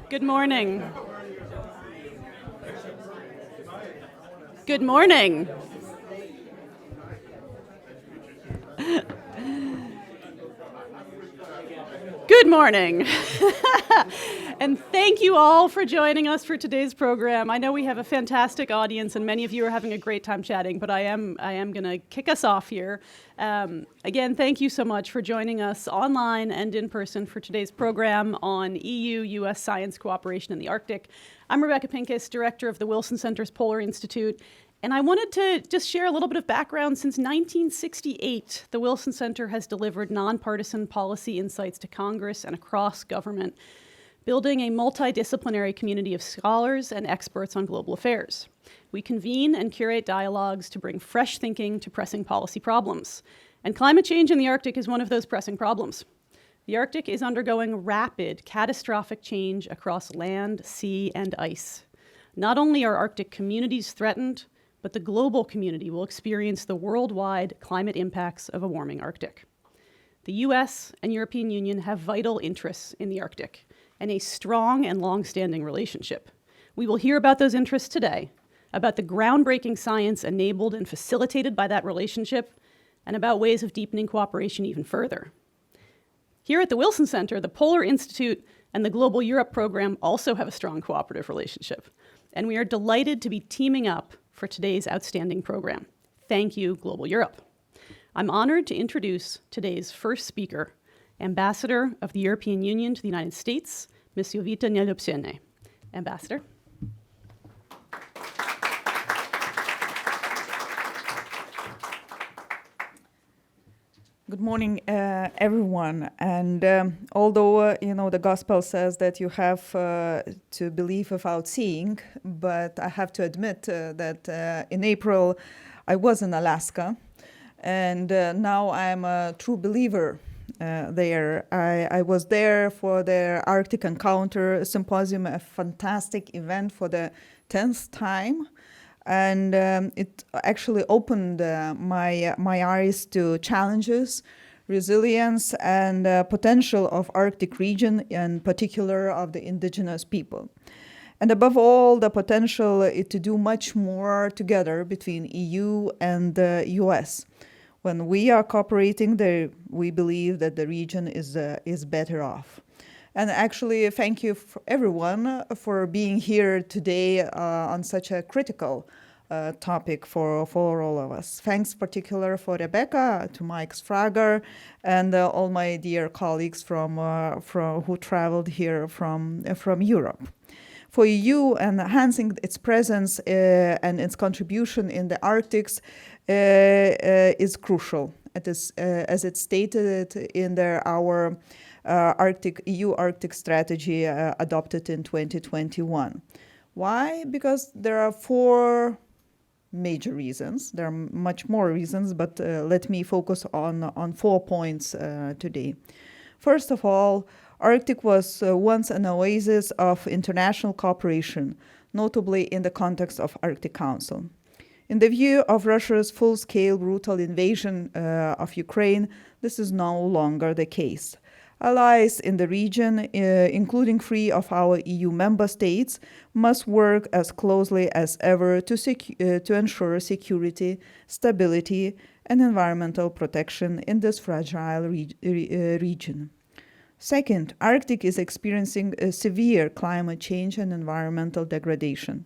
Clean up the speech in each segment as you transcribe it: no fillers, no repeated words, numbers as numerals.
Good morning. Good morning. Good morning. And thank you all for joining us for today's program. I know we have a fantastic audience and many of you are having a great time chatting, but I am going to kick us off here. Again, thank you so much for joining us online and in person for today's program on EU-US science cooperation in the Arctic. I'm Rebecca Pincus, director of the Wilson Center's Polar Institute. And I wanted to just share a little bit of background. Since 1968, the Wilson Center has delivered nonpartisan policy insights to Congress and across government, building a multidisciplinary community of scholars and experts on global affairs. We convene and curate dialogues to bring fresh thinking to pressing policy problems. And climate change in the Arctic is one of those pressing problems. The Arctic is undergoing rapid, catastrophic change across land, sea, and ice. Not only are Arctic communities threatened, but the global community will experience the worldwide climate impacts of a warming Arctic. The US and European Union have vital interests in the Arctic and a strong and long-standing relationship. We will hear about those interests today, about the groundbreaking science enabled and facilitated by that relationship, and about ways of deepening cooperation even further. Here at the Wilson Center, the Polar Institute and the Global Europe program also have a strong cooperative relationship, and we are delighted to be teaming up for today's outstanding program. Thank you, Global Europe. I'm honored to introduce today's first speaker, Ambassador of the European Union to the United States, Ms. Jovita Neliupšienė. Ambassador. Good morning, everyone. And although, the gospel says that you have to believe without seeing, but I have to admit that in April, I was in Alaska, and now I'm a true believer there. I was there for the Arctic Encounter Symposium, a fantastic event for the 10th time. And it actually opened my eyes to challenges, resilience, and potential of Arctic region, in particular of the indigenous people. And above all, the potential to do much more together between EU and the US. When we are cooperating, we believe that the region is better off. And actually, thank you everyone for being here today on such a critical topic for all of us. Thanks particular for Rebecca, to Mike Sfraga, and all my dear colleagues from who traveled here from Europe. For EU, enhancing its presence and its contribution in the Arctic is crucial. It is, as it's stated in our EU Arctic strategy adopted in 2021. Why? Because there are four major reasons. There are much more reasons, but let me focus on 4 points today. First of all, Arctic was once an oasis of international cooperation, notably in the context of Arctic Council. In the view of Russia's full-scale brutal invasion of Ukraine, this is no longer the case. Allies in the region, including 3 of our EU member states, must work as closely as ever to ensure security, stability, and environmental protection in this fragile region. Second, Arctic is experiencing a severe climate change and environmental degradation.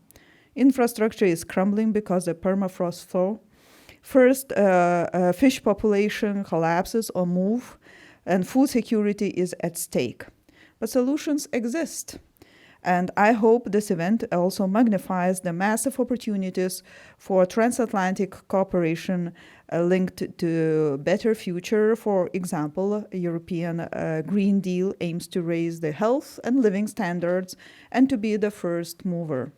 Infrastructure is crumbling because of permafrost thaw. First, fish population collapses or move, and food security is at stake. But solutions exist. And I hope this event also magnifies the massive opportunities for transatlantic cooperation linked to better future. For example, European Green Deal aims to raise the health and living standards and to be the first mover.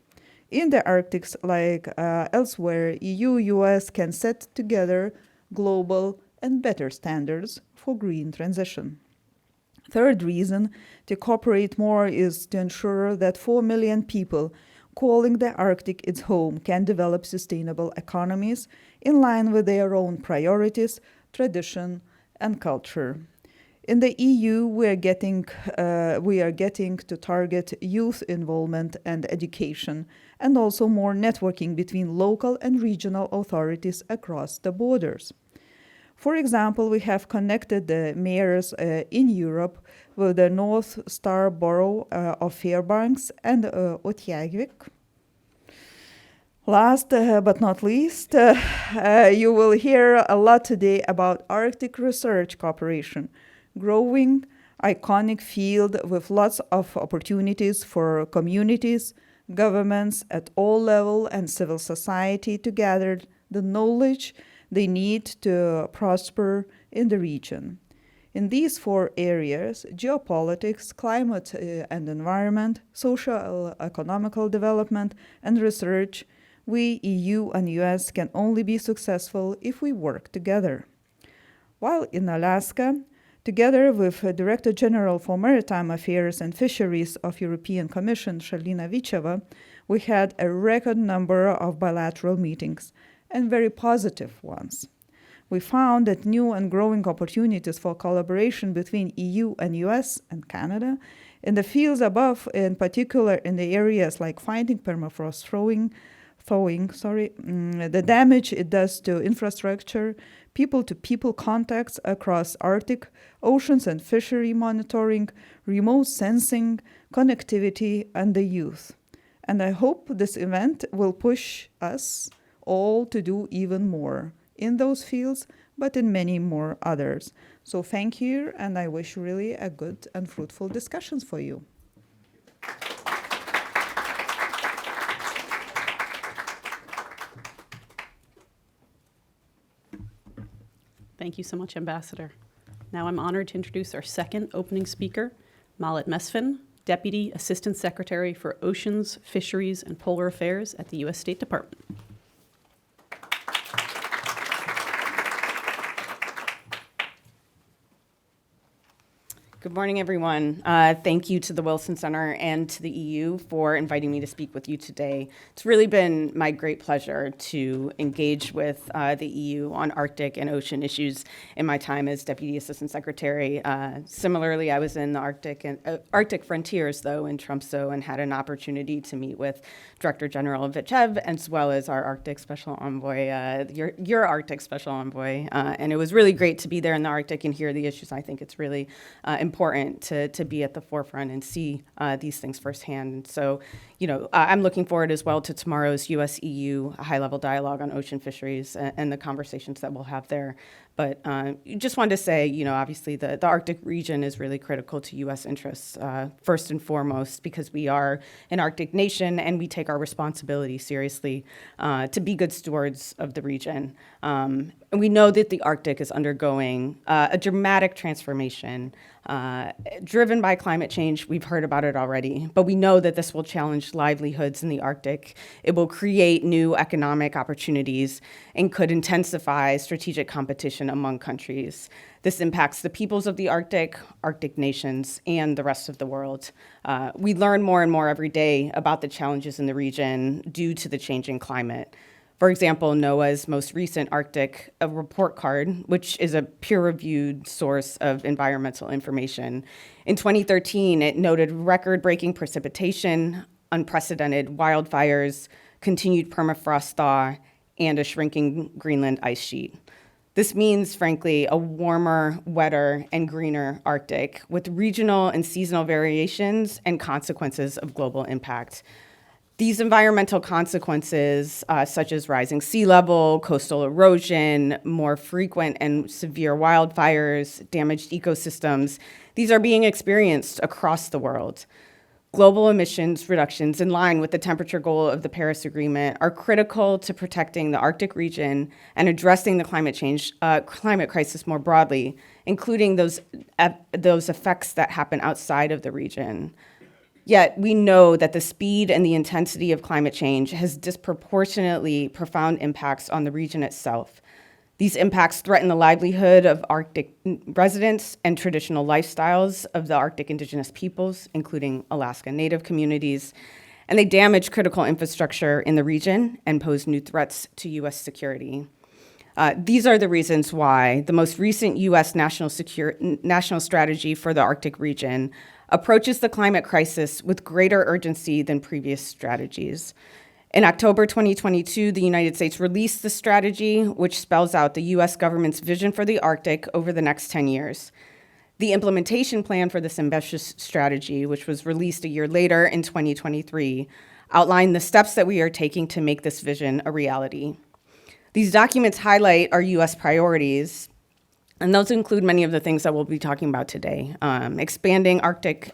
In the Arctic, like elsewhere, EU-US can set together global and better standards for green transition. Third reason to cooperate more is to ensure that 4 million people calling the Arctic its home can develop sustainable economies in line with their own priorities, tradition, and culture. In the EU, we are getting to target youth involvement and education, and also more networking between local and regional authorities across the borders. For example, we have connected the mayors in Europe with the North Star Borough of Fairbanks and Utqiagvik. Last but not least, you will hear a lot today about Arctic research cooperation, growing iconic field with lots of opportunities for communities, governments at all levels, and civil society to gather the knowledge they need to prosper in the region. In these 4 areas, geopolitics, climate and environment, social economical development, and research, we, EU and US, can only be successful if we work together. While in Alaska, together with Director General for Maritime Affairs and Fisheries of European Commission, Shalina Vicheva, we had a record number of bilateral meetings, and very positive ones. We found that new and growing opportunities for collaboration between EU and US and Canada in the fields above, in particular in the areas like fighting permafrost thawing, the damage it does to infrastructure, people-to-people contacts across Arctic oceans and fishery monitoring, remote sensing, connectivity, and the youth. And I hope this event will push us all to do even more in those fields, but in many more others. So thank you, and I wish really a good and fruitful discussions for you. Thank you so much, Ambassador. Now I'm honored to introduce our second opening speaker, Malit Mesfin, Deputy Assistant Secretary for Oceans, Fisheries, and Polar Affairs at the U.S. State Department. Good morning, everyone. Thank you to the Wilson Center and to the EU for inviting me to speak with you today. It's really been my great pleasure to engage with the EU on Arctic and ocean issues in my time as Deputy Assistant Secretary. Similarly, I was in the Arctic Frontiers, though, in Tromsø, and had an opportunity to meet with Director General Vichev, as well as our Arctic Special Envoy, your Arctic Special Envoy. And it was really great to be there in the Arctic and hear the issues. I think it's really important to be at the forefront and see these things firsthand. So, I'm looking forward as well to tomorrow's US-EU high-level dialogue on ocean fisheries and the conversations that we'll have there. But just wanted to say, obviously the Arctic region is really critical to U.S. interests, first and foremost, because we are an Arctic nation and we take our responsibility seriously to be good stewards of the region. And we know that the Arctic is undergoing a dramatic transformation driven by climate change. We've heard about it already, but we know that this will challenge livelihoods in the Arctic. It will create new economic opportunities and could intensify strategic competition among countries. This impacts the peoples of the Arctic, Arctic nations, and the rest of the world. We learn more and more every day about the challenges in the region due to the changing climate. For example, NOAA's most recent Arctic report card, which is a peer-reviewed source of environmental information. In 2013, it noted record-breaking precipitation, unprecedented wildfires, continued permafrost thaw, and a shrinking Greenland ice sheet. This means, frankly, a warmer, wetter, and greener Arctic with regional and seasonal variations and consequences of global impact. These environmental consequences, such as rising sea level, coastal erosion, more frequent and severe wildfires, damaged ecosystems, these are being experienced across the world. Global emissions reductions in line with the temperature goal of the Paris Agreement are critical to protecting the Arctic region and addressing the climate crisis more broadly, including those effects that happen outside of the region. Yet we know that the speed and the intensity of climate change has disproportionately profound impacts on the region itself. These impacts threaten the livelihood of Arctic residents and traditional lifestyles of the Arctic indigenous peoples, including Alaska Native communities, and they damage critical infrastructure in the region and pose new threats to U.S. security. These are the reasons why the most recent U.S. national strategy for the Arctic region approaches the climate crisis with greater urgency than previous strategies. In October 2022, the United States released the strategy, which spells out the U.S. government's vision for the Arctic over the next 10 years. The implementation plan for this ambitious strategy, which was released a year later in 2023, outlined the steps that we are taking to make this vision a reality. These documents highlight our U.S. priorities, and those include many of the things that we'll be talking about today. Expanding Arctic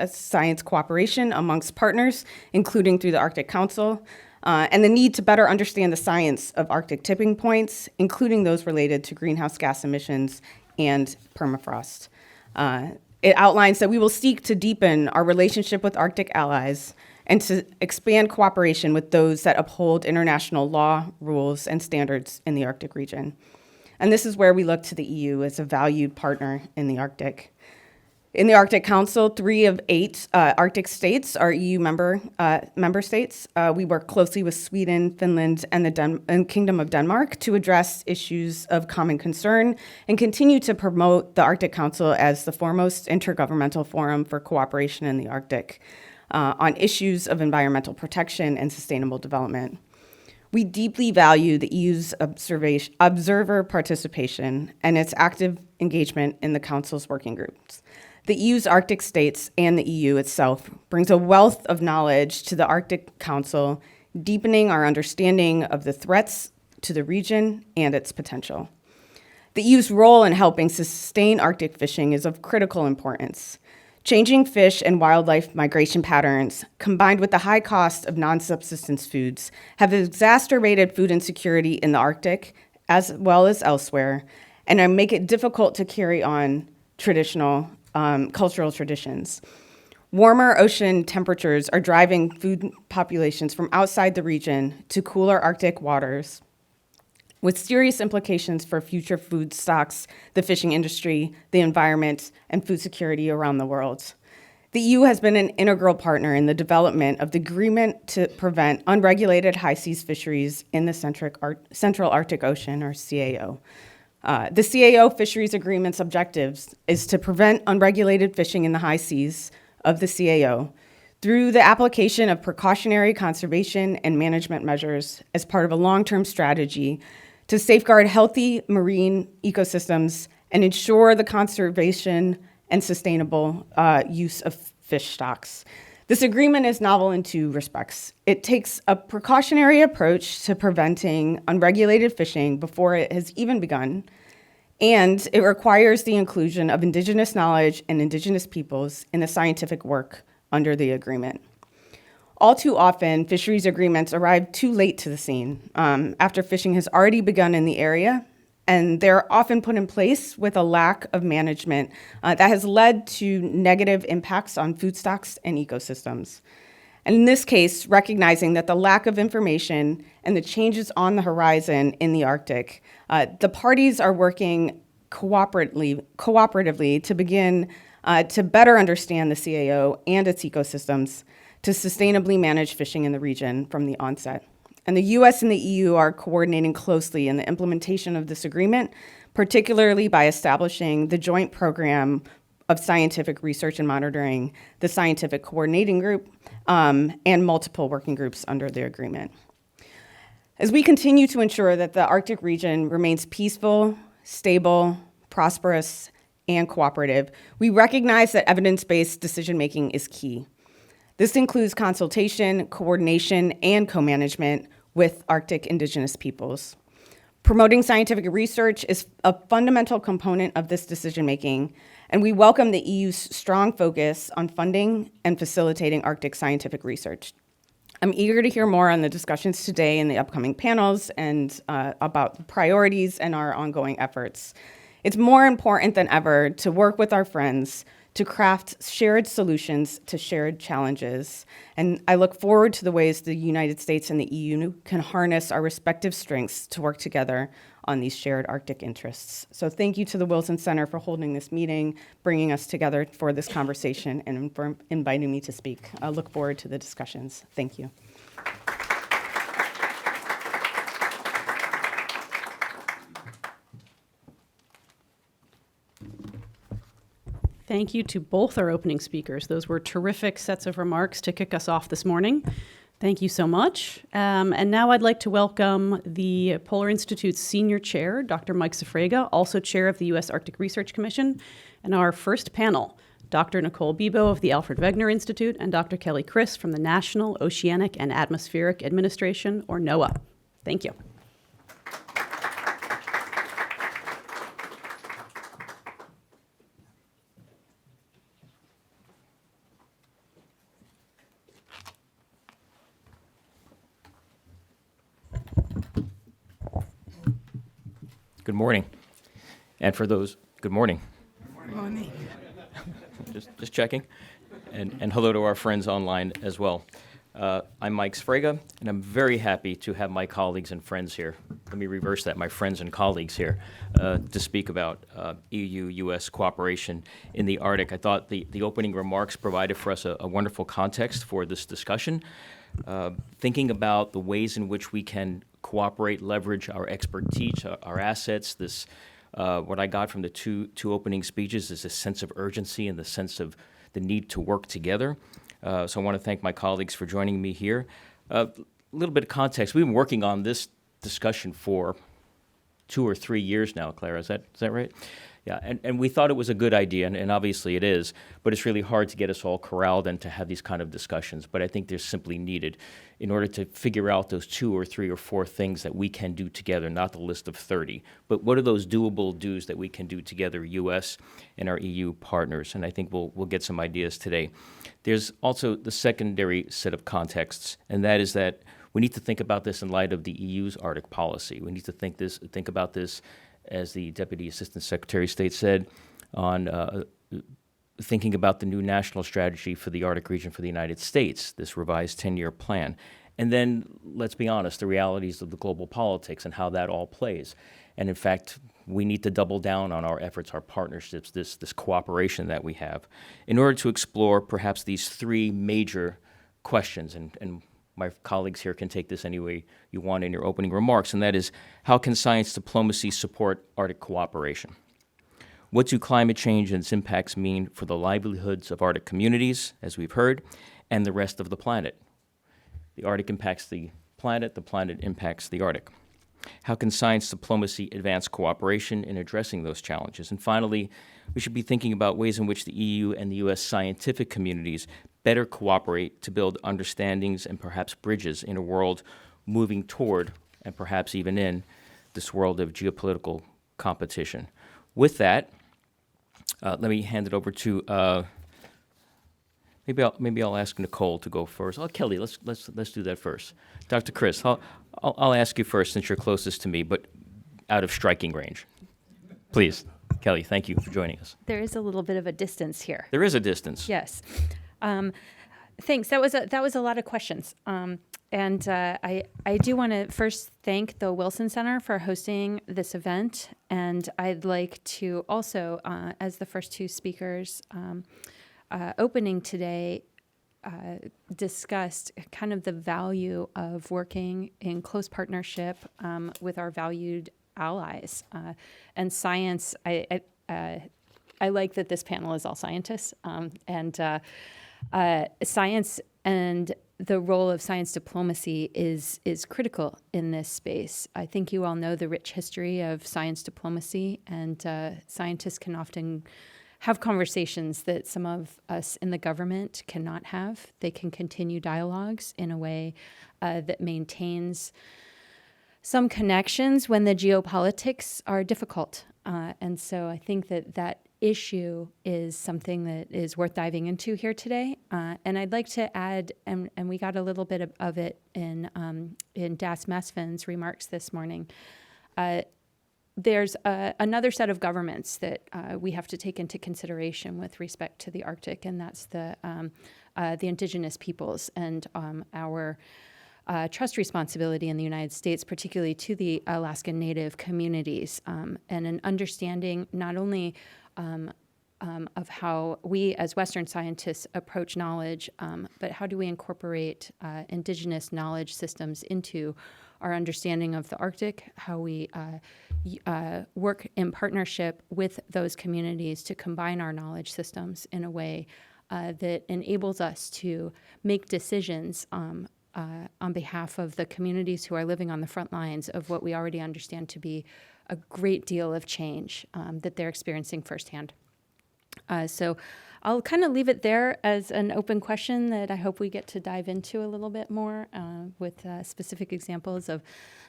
science cooperation amongst partners, including through the Arctic Council, and the need to better understand the science of Arctic tipping points, including those related to greenhouse gas emissions and permafrost. It outlines that we will seek to deepen our relationship with Arctic allies and to expand cooperation with those that uphold international law, rules, and standards in the Arctic region. And this is where we look to the EU as a valued partner in the Arctic. In the Arctic Council, 3 of 8 Arctic states are EU member states. We work closely with Sweden, Finland, and the Kingdom of Denmark to address issues of common concern and continue to promote the Arctic Council as the foremost intergovernmental forum for cooperation in the Arctic on issues of environmental protection and sustainable development. We deeply value the EU's observer participation and its active engagement in the Council's working groups. The EU's Arctic states and the EU itself brings a wealth of knowledge to the Arctic Council, deepening our understanding of the threats to the region and its potential. The EU's role in helping sustain Arctic fishing is of critical importance. Changing fish and wildlife migration patterns, combined with the high cost of non-subsistence foods, have exacerbated food insecurity in the Arctic as well as elsewhere, and make it difficult to carry on traditional cultural traditions. Warmer ocean temperatures are driving food populations from outside the region to cooler Arctic waters, with serious implications for future food stocks, the fishing industry, the environment, and food security around the world. The EU has been an integral partner in the development of the agreement to prevent unregulated high seas fisheries in the Central Arctic Ocean, or CAO. The CAO Fisheries Agreement's objectives is to prevent unregulated fishing in the high seas of the CAO through the application of precautionary conservation and management measures as part of a long-term strategy to safeguard healthy marine ecosystems and ensure the conservation and sustainable use of fish stocks. This agreement is novel in 2 respects. It takes a precautionary approach to preventing unregulated fishing before it has even begun, and it requires the inclusion of Indigenous knowledge and Indigenous peoples in the scientific work under the agreement. All too often, fisheries agreements arrive too late to the scene, after fishing has already begun in the area, and they're often put in place with a lack of management that has led to negative impacts on food stocks and ecosystems. And in this case, recognizing that the lack of information and the changes on the horizon in the Arctic, the parties are working cooperatively to begin to better understand the CAO and its ecosystems, to sustainably manage fishing in the region from the onset. And the US and the EU are coordinating closely in the implementation of this agreement, particularly by establishing the Joint Program of Scientific Research and Monitoring, the Scientific Coordinating Group, and multiple working groups under the agreement. As we continue to ensure that the Arctic region remains peaceful, stable, prosperous, and cooperative, we recognize that evidence-based decision-making is key. This includes consultation, coordination, and co-management with Arctic Indigenous peoples. Promoting scientific research is a fundamental component of this decision-making, and we welcome the EU's strong focus on funding and facilitating Arctic scientific research. I'm eager to hear more on the discussions today in the upcoming panels and about the priorities and our ongoing efforts. It's more important than ever to work with our friends to craft shared solutions to shared challenges. And I look forward to the ways the United States and the EU can harness our respective strengths to work together on these shared Arctic interests. So thank you to the Wilson Center for holding this meeting, bringing us together for this conversation, and for inviting me to speak. I look forward to the discussions. Thank you. Thank you to both our opening speakers. Those were terrific sets of remarks to kick us off this morning. Thank you so much. And now I'd like to welcome the Polar Institute's Senior Chair, Dr. Mike Sfraga, also Chair of the U.S. Arctic Research Commission, and our first panel, Dr. Nicole Bibo of the Alfred Wegener Institute and Dr. Kelly Kryc from the National Oceanic and Atmospheric Administration, or NOAA. Thank you. Good morning. And for those, good morning. Good morning. Just checking. And hello to our friends online as well. I'm Mike Sfraga, and I'm very happy to have my colleagues and friends here. Let me reverse that, my friends and colleagues here, to speak about EU-U.S. cooperation in the Arctic. I thought the opening remarks provided for us a wonderful context for this discussion. Thinking about the ways in which we can cooperate, leverage our expertise, our assets. This, what I got from the two opening speeches is a sense of urgency and the sense of the need to work together. So I want to thank my colleagues for joining me here. A little bit of context. We've been working on this discussion for 2 or 3 years now, Clara. Is that right? Yeah, and we thought it was a good idea, and obviously it is, but it's really hard to get us all corralled and to have these kind of discussions. But I think they're simply needed in order to figure out those 2 or 3 or 4 things that we can do together, not the list of 30. But what are those doable do's that we can do together, U.S. and our EU partners? And I think we'll get some ideas today. There's also the secondary set of contexts, and that is that we need to think about this in light of the EU's Arctic policy. We need to think about this, as the Deputy Assistant Secretary of State said, on thinking about the new national strategy for the Arctic region for the United States, this revised 10-year plan. And then, let's be honest, the realities of the global politics and how that all plays. And in fact, we need to double down on our efforts, our partnerships, this cooperation that we have, in order to explore perhaps these 3 major questions. And my colleagues here can take this any way you want in your opening remarks, and that is, how can science diplomacy support Arctic cooperation? What do climate change and its impacts mean for the livelihoods of Arctic communities, as we've heard, and the rest of the planet? The Arctic impacts the planet impacts the Arctic. How can science diplomacy advance cooperation in addressing those challenges? And finally, we should be thinking about ways in which the EU and the U.S. scientific communities better cooperate to build understandings and perhaps bridges in a world moving toward, and perhaps even in, this world of geopolitical competition. With that, let me hand it over to maybe I'll ask Nicole to go first. Oh, Kelly, let's do that first. Dr. Kryc, I'll ask you first since you're closest to me, but out of striking range. Please, Kelly, thank you for joining us. There is a little bit of a distance here. There is a distance. Yes. Thanks. That was a lot of questions. And I do want to first thank the Wilson Center for hosting this event. And I'd like to also, as the first 2 speakers opening today, discussed kind of the value of working in close partnership with our valued allies. And science, I like that this panel is all scientists, and science and the role of science diplomacy is critical in this space. I think you all know the rich history of science diplomacy, and scientists can often have conversations that some of us in the government cannot have. They can continue dialogues in a way that maintains some connections when the geopolitics are difficult. And so I think that issue is something that is worth diving into here today. And I'd like to add, and we got a little bit of it in Das Mesvin's remarks this morning, there's another set of governments that we have to take into consideration with respect to the Arctic, and that's the indigenous peoples and our trust responsibility in the United States, particularly to the Alaskan Native communities, and an understanding not only of how we as Western scientists approach knowledge, but how do we incorporate indigenous knowledge systems into our understanding of the Arctic, how we work in partnership with those communities to combine our knowledge systems in a way that enables us to make decisions on behalf of the communities who are living on the front lines of what we already understand to be a great deal of change that they're experiencing firsthand. So I'll kind of leave it there as an open question that I hope we get to dive into a little bit more with specific examples of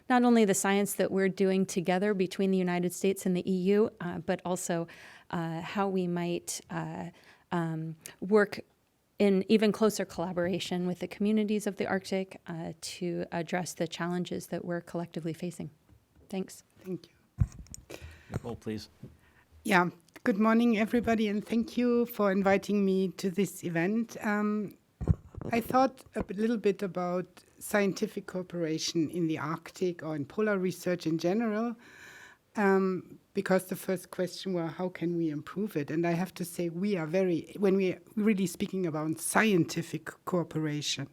not only the science that we're doing together between the United States and the EU, but also how we might work in even closer collaboration with the communities of the Arctic to address the challenges that we're collectively facing. Thanks. Thank you. Nicole, please. Yeah, good morning, everybody, and thank you for inviting me to this event. I thought a little bit about scientific cooperation in the Arctic or in polar research in general, because the first question was, how can we improve it? And I have to say, when we are really speaking about scientific cooperation,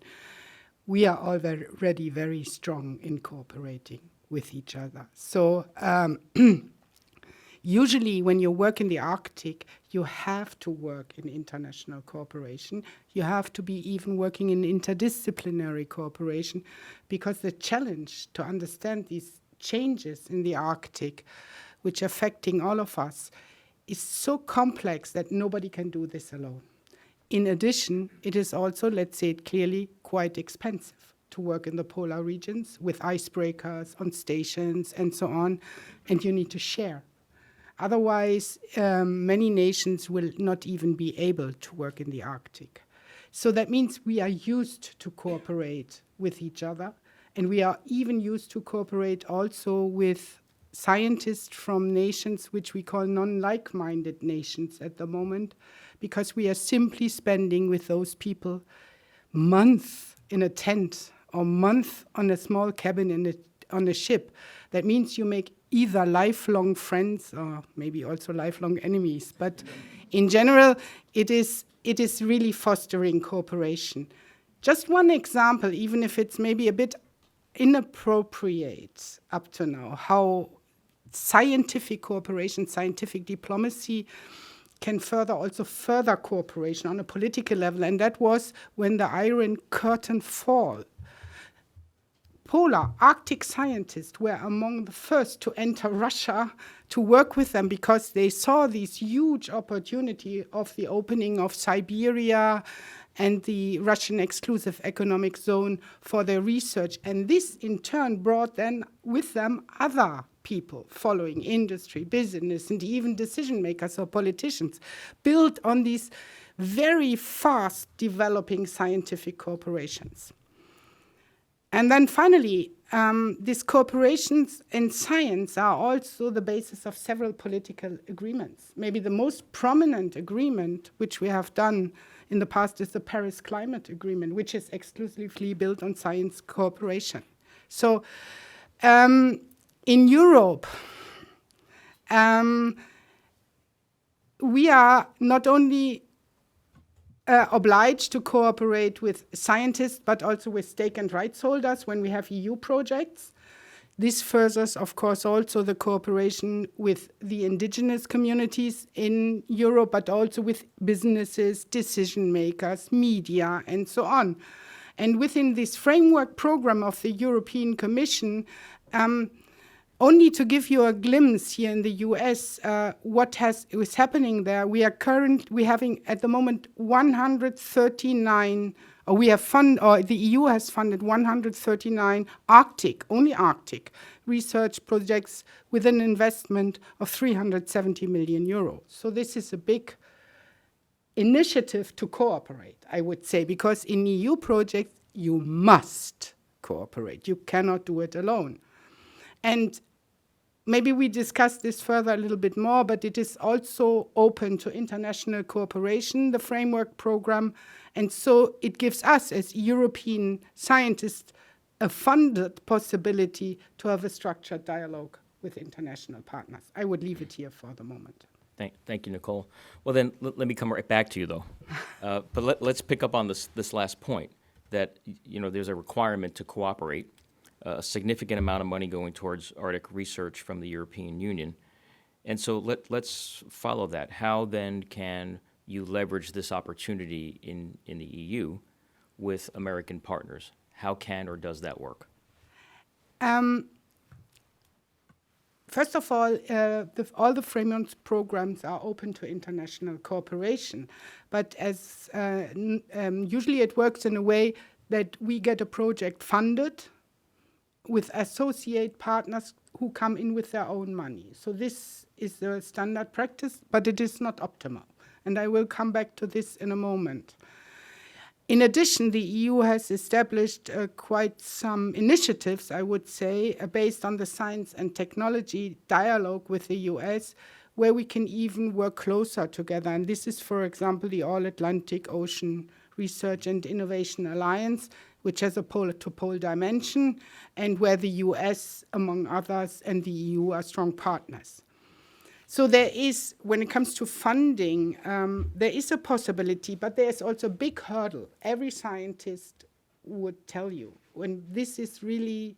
we are already very strong in cooperating with each other. So usually when you work in the Arctic, you have to work in international cooperation. You have to be even working in interdisciplinary cooperation, because the challenge to understand these changes in the Arctic, which are affecting all of us, is so complex that nobody can do this alone. In addition, it is also, let's say it clearly, quite expensive to work in the polar regions with icebreakers on stations and so on, and you need to share. Otherwise, many nations will not even be able to work in the Arctic. So that means we are used to cooperate with each other, and we are even used to cooperate also with scientists from nations which we call non-like-minded nations at the moment, because we are simply spending with those people months in a tent or months on a small cabin on a ship. That means you make either lifelong friends or maybe also lifelong enemies. But in general, it is really fostering cooperation. Just one example, even if it's maybe a bit inappropriate up to now, how scientific cooperation, scientific diplomacy can further cooperation on a political level. And that was when the Iron Curtain fall. Polar Arctic scientists were among the first to enter Russia to work with them, because they saw this huge opportunity of the opening of Siberia and the Russian exclusive economic zone for their research. And this in turn brought then with them other people following industry, business, and even decision makers or politicians, built on these very fast developing scientific cooperations. And then finally, these cooperations in science are also the basis of several political agreements. Maybe the most prominent agreement which we have done in the past is the Paris Climate Agreement, which is exclusively built on science cooperation. So in Europe, we are not only obliged to cooperate with scientists, but also with stake and rights holders when we have EU projects. This furthers, of course, also the cooperation with the indigenous communities in Europe, but also with businesses, decision makers, media, and so on. And within this framework program of the European Commission, only to give you a glimpse here in the US, what is happening there, we're having at the moment 139, the EU has funded 139 only Arctic research projects with an investment of 370 million euros. So this is a big initiative to cooperate, I would say, because in EU projects, you must cooperate. You cannot do it alone. And maybe we discuss this further a little bit more, but it is also open to international cooperation, the framework program. And so it gives us, as European scientists, a funded possibility to have a structured dialogue with international partners. I would leave it here for the moment. Thank you, Nicole. Well, then let me come right back to you, though. But let's pick up on this last point, that there's a requirement to cooperate. a significant amount of money going towards Arctic research from the European Union. And so let's follow that. How then can you leverage this opportunity in the EU with American partners? How can or does that work? First of all the framework programs are open to international cooperation, but as usually it works in a way that we get a project funded with associate partners who come in with their own money. So this is the standard practice, but it is not optimal. And I will come back to this in a moment. In addition, the EU has established quite some initiatives, I would say, based on the science and technology dialogue with the US, where we can even work closer together. And this is, for example, the All-Atlantic Ocean Research and Innovation Alliance, which has a pole-to-pole dimension, and where the US, among others, and the EU are strong partners. So there is, when it comes to funding, there is a possibility, but there is also a big hurdle. Every scientist would tell you, when this is really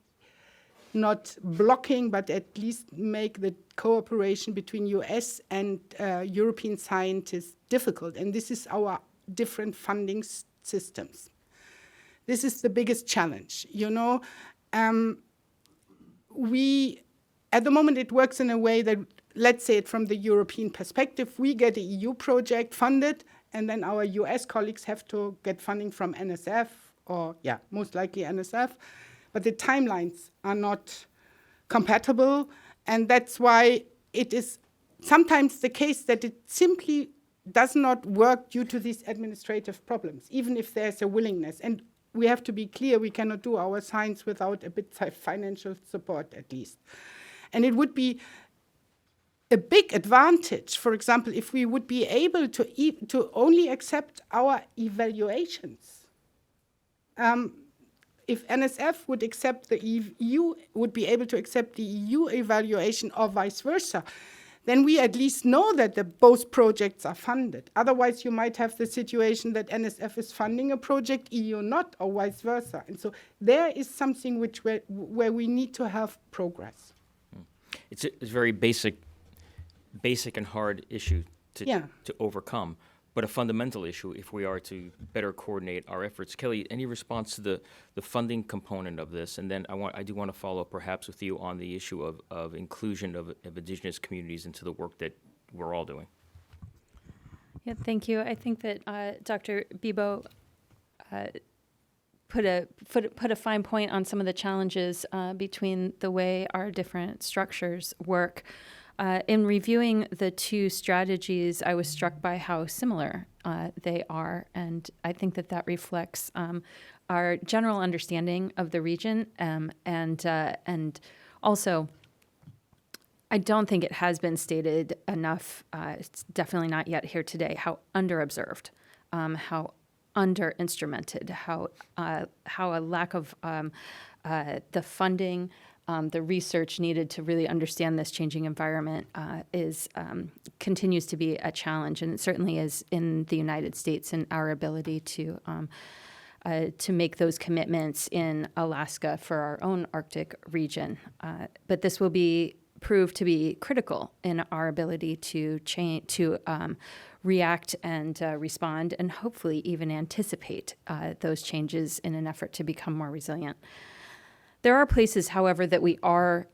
not blocking, but at least make the cooperation between US and European scientists difficult. And this is our different funding systems. This is the biggest challenge. You know, at the moment it works in a way that, let's say it from the European perspective, we get an EU project funded, and then our US colleagues have to get funding from NSF, or most likely NSF, but the timelines are not compatible, and that's why it is sometimes the case that it simply does not work due to these administrative problems, even if there's a willingness. And we have to be clear, we cannot do our science without a bit of financial support, at least. And it would be a big advantage, for example, if we would be able to only accept our evaluations. If NSF would accept the EU, would be able to accept the EU evaluation or vice versa, then we at least know that both projects are funded. Otherwise, you might have the situation that NSF is funding a project, EU not, or vice versa. And so there is something where we need to have progress. It's a very basic and hard issue to overcome, but a fundamental issue if we are to better coordinate our efforts. Kelly, any response to the funding component of this? And then I do want to follow up perhaps with you on the issue of inclusion of indigenous communities into the work that we're all doing. Yeah, thank you. I think that Dr. Bibo put a fine point on some of the challenges between the way our different structures work. In reviewing the two strategies, I was struck by how similar they are, and I think that reflects our general understanding of the region, and also, I don't think it has been stated enough. It's definitely not yet here today. How underobserved, how under-instrumented, how a lack of the funding. The research needed to really understand this changing environment continues to be a challenge, and it certainly is in the United States and our ability to make those commitments in Alaska for our own Arctic region. But this will prove to be critical in our ability to react and respond, and hopefully even anticipate those changes in an effort to become more resilient. There are places, however, that we are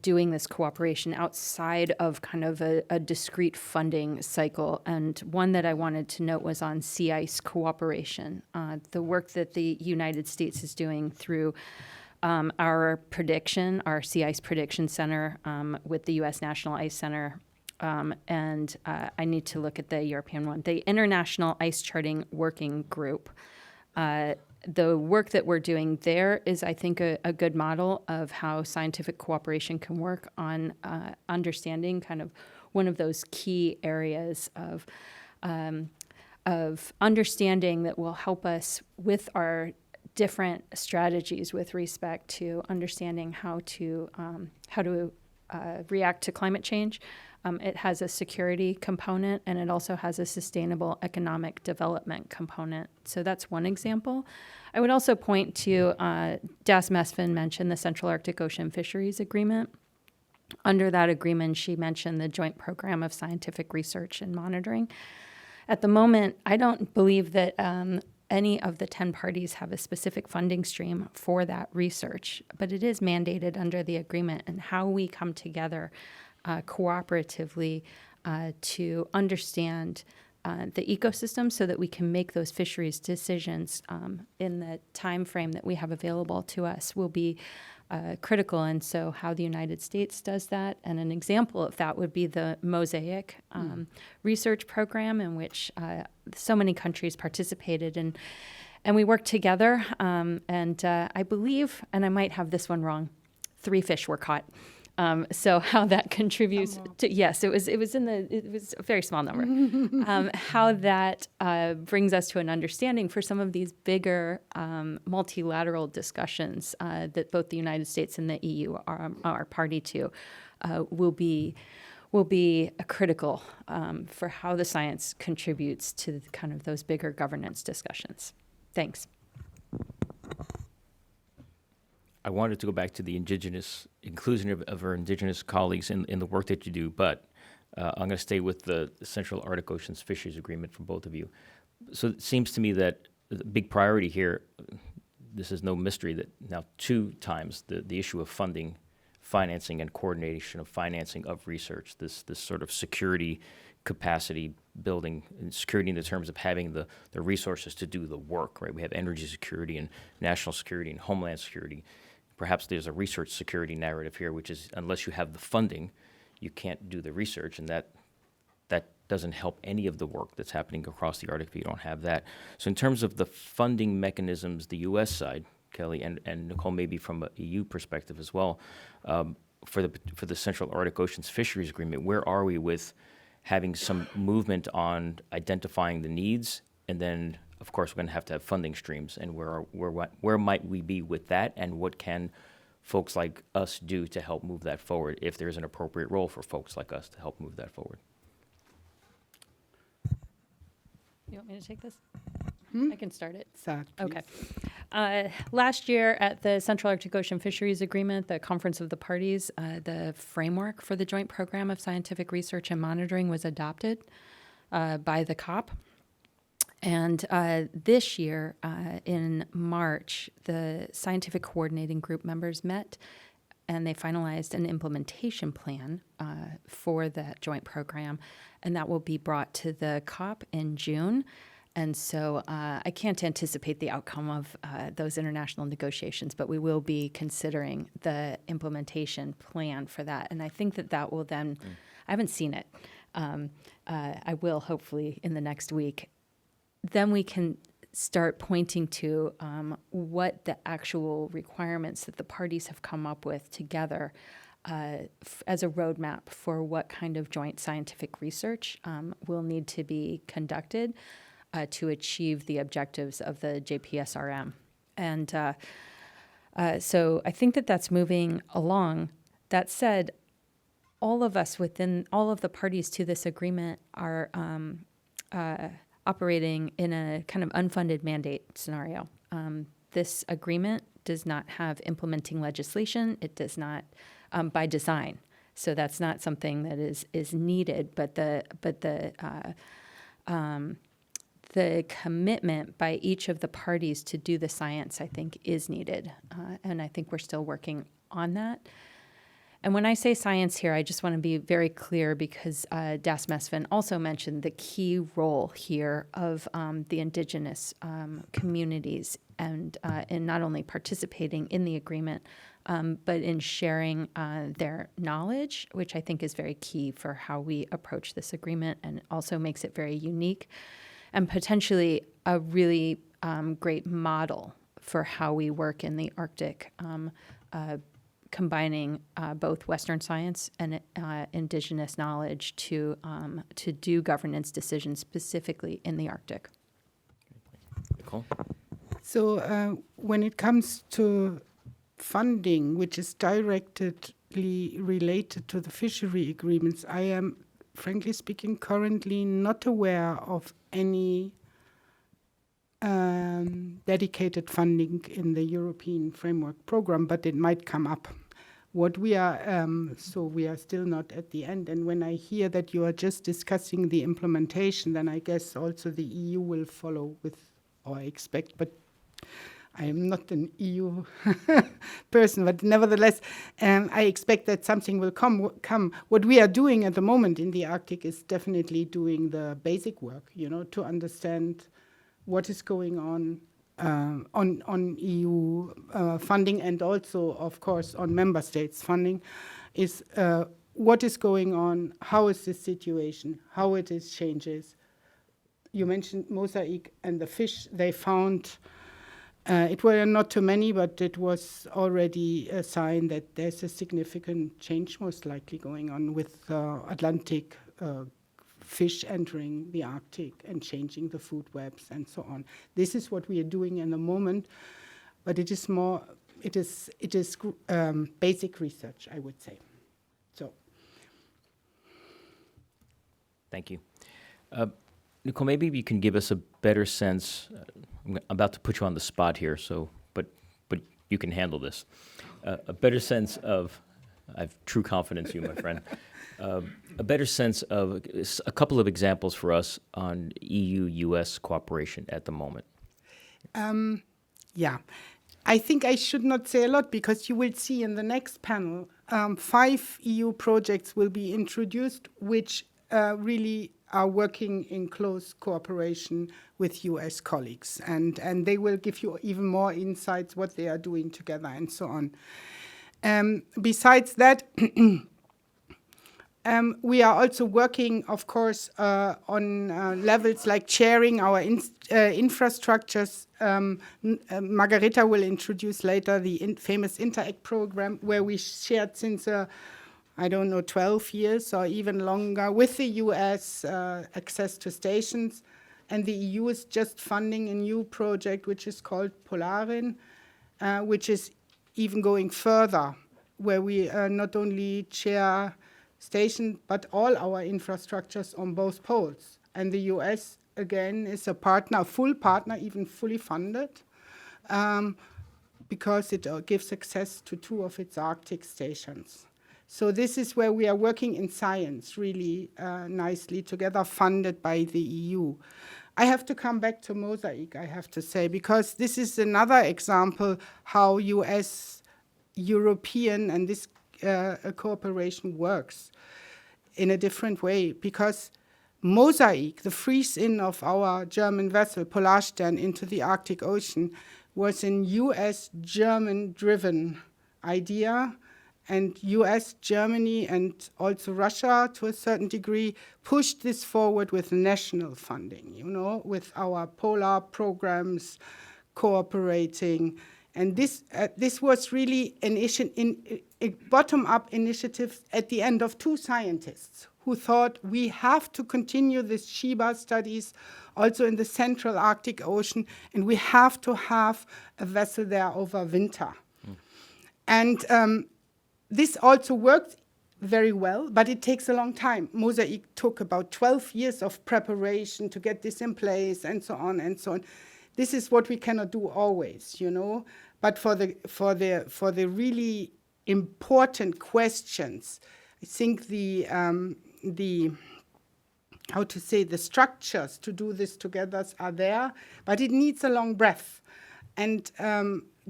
doing this cooperation outside of kind of a discrete funding cycle, and one that I wanted to note was on sea ice cooperation. The work that the United States is doing through our Sea Ice Prediction Center with the U.S. National Ice Center, and I need to look at the European one, the International Ice Charting Working Group. The work that we're doing there is, I think, a good model of how scientific cooperation can work on understanding kind of one of those key areas of understanding that will help us with our different strategies with respect to understanding how to react to climate change, It has a security component, and it also has a sustainable economic development component. So that's one example. I would also point to, Das Mesfin mentioned the Central Arctic Ocean Fisheries Agreement. Under that agreement, she mentioned the Joint Program of Scientific Research and Monitoring. At the moment, I don't believe that any of the 10 parties have a specific funding stream for that research, but it is mandated under the agreement, and how we come together cooperatively to understand the ecosystem so that we can make those fisheries decisions in the time frame that we have available to us will be critical. And so how the United States does that, and an example of that would be the Mosaic research program, in which so many countries participated, and we worked together. And I believe, and I might have this one wrong, 3 fish were caught. So how that contributes to, yes, it was a very small number. How that brings us to an understanding for some of these bigger multilateral discussions that both the United States and the EU are party to will be critical for how the science contributes to kind of those bigger governance discussions. Thanks. I wanted to go back to the inclusion of our indigenous colleagues in the work that you do, but I'm going to stay with the Central Arctic Ocean's Fisheries Agreement from both of you. So it seems to me that the big priority here, this is no mystery, that now 2 times the issue of funding, financing, and coordination of financing of research, this sort of security capacity building, and security in the terms of having the resources to do the work, right? We have energy security and national security and homeland security. Perhaps there's a research security narrative here, which is unless you have the funding, you can't do the research, and that doesn't help any of the work that's happening across the Arctic if you don't have that. So in terms of the funding mechanisms, the U.S. side, Kelly, and Nicole, maybe from an EU perspective as well, for the Central Arctic Ocean's Fisheries Agreement, where are we with having some movement on identifying the needs, and then, of course, we're going to have funding streams, and where might we be with that, and what can folks like us do to help move that forward, if there's an appropriate role for folks like us to help move that forward? You want me to take this? I can start it. Start, Okay. please. Last year at the Central Arctic Ocean Fisheries Agreement, the Conference of the Parties, the framework for the Joint Program of Scientific Research and Monitoring was adopted by the COP. And this year, in March, the Scientific Coordinating Group members met, and they finalized an implementation plan for the joint program, and that will be brought to the COP in June. And so I can't anticipate the outcome of those international negotiations, but we will be considering the implementation plan for that. And I think that will then, I haven't seen it. I will hopefully in the next week. Then we can start pointing to what the actual requirements that the parties have come up with together as a roadmap for what kind of joint scientific research will need to be conducted to achieve the objectives of the JPSRM. And so I think that's moving along. That said, all of us within all of the parties to this agreement are operating in a kind of unfunded mandate scenario. This agreement does not have implementing legislation. It does not, by design. So that's not something that is needed. But the commitment by each of the parties to do the science, I think, is needed, and I think we're still working on that. And when I say science here, I just want to be very clear, because Das Mesfin also mentioned the key role here of the indigenous communities, and in not only participating in the agreement, but in sharing their knowledge, which I think is very key for how we approach this agreement, and also makes it very unique and potentially a really great model for how we work in the Arctic, combining both Western science and indigenous knowledge to do governance decisions specifically in the Arctic. Nicole? So when it comes to funding, which is directed related to the fishery agreements, I am, frankly speaking, currently not aware of any dedicated funding in the European Framework Program, but it might come up. What we are, so we are still not at the end. And when I hear that you are just discussing the implementation, then I guess also the EU will follow with, or I expect, but I am not an EU person, but nevertheless, I expect that something will come. What we are doing at the moment in the Arctic is definitely doing the basic work, to understand what is going on EU funding, and also, of course, on member states funding, is what is going on, how is the situation, how it is changes. You mentioned mosaic and the fish they found. It were not too many, but it was already a sign that there's a significant change most likely going on with Atlantic fish entering the Arctic and changing the food webs and so on. This is what we are doing in the moment, but it is more, it is basic research, I would say. So. Thank you. Nicole, maybe you can give us a better sense. I'm about to put you on the spot here, so but you can handle this. A better sense of, I have true confidence in you, my friend. A better sense of a couple of examples for us on EU-US cooperation at the moment. Yeah, I think I should not say a lot, because you will see in the next panel 5 EU projects will be introduced, which really are working in close cooperation with US colleagues, and they will give you even more insights what they are doing together and so on. Besides that, we are also working, of course, on levels like sharing our infrastructures. Margareta will introduce later the famous Interact program, where we shared since 12 years or even longer with the US access to stations. And the EU is just funding a new project which is called Polarin, which is even going further, where we not only share stations, but all our infrastructures on both poles. And the US, again, is a partner, a full partner, even fully funded, because it gives access to 2 of its Arctic stations. So this is where we are working in science really nicely together, funded by the EU. I have to come back to Mosaic, I have to say, because this is another example how US, European, and this cooperation works in a different way. Because Mosaic, the freeze-in of our German vessel Polarstern into the Arctic Ocean, was an US-German-driven idea. And US, Germany, and also Russia, to a certain degree, pushed this forward with national funding, with our polar programs cooperating. And this was really a bottom-up initiative at the end of 2 scientists who thought we have to continue this Shiba studies also in the central Arctic Ocean, and we have to have a vessel there over winter. And this also worked very well, but it takes a long time. Mosaic took about 12 years of preparation to get this in place, and so on and so on. This is what we cannot do always, But for the really important questions, I think the structures to do this together are there, but it needs a long breath. And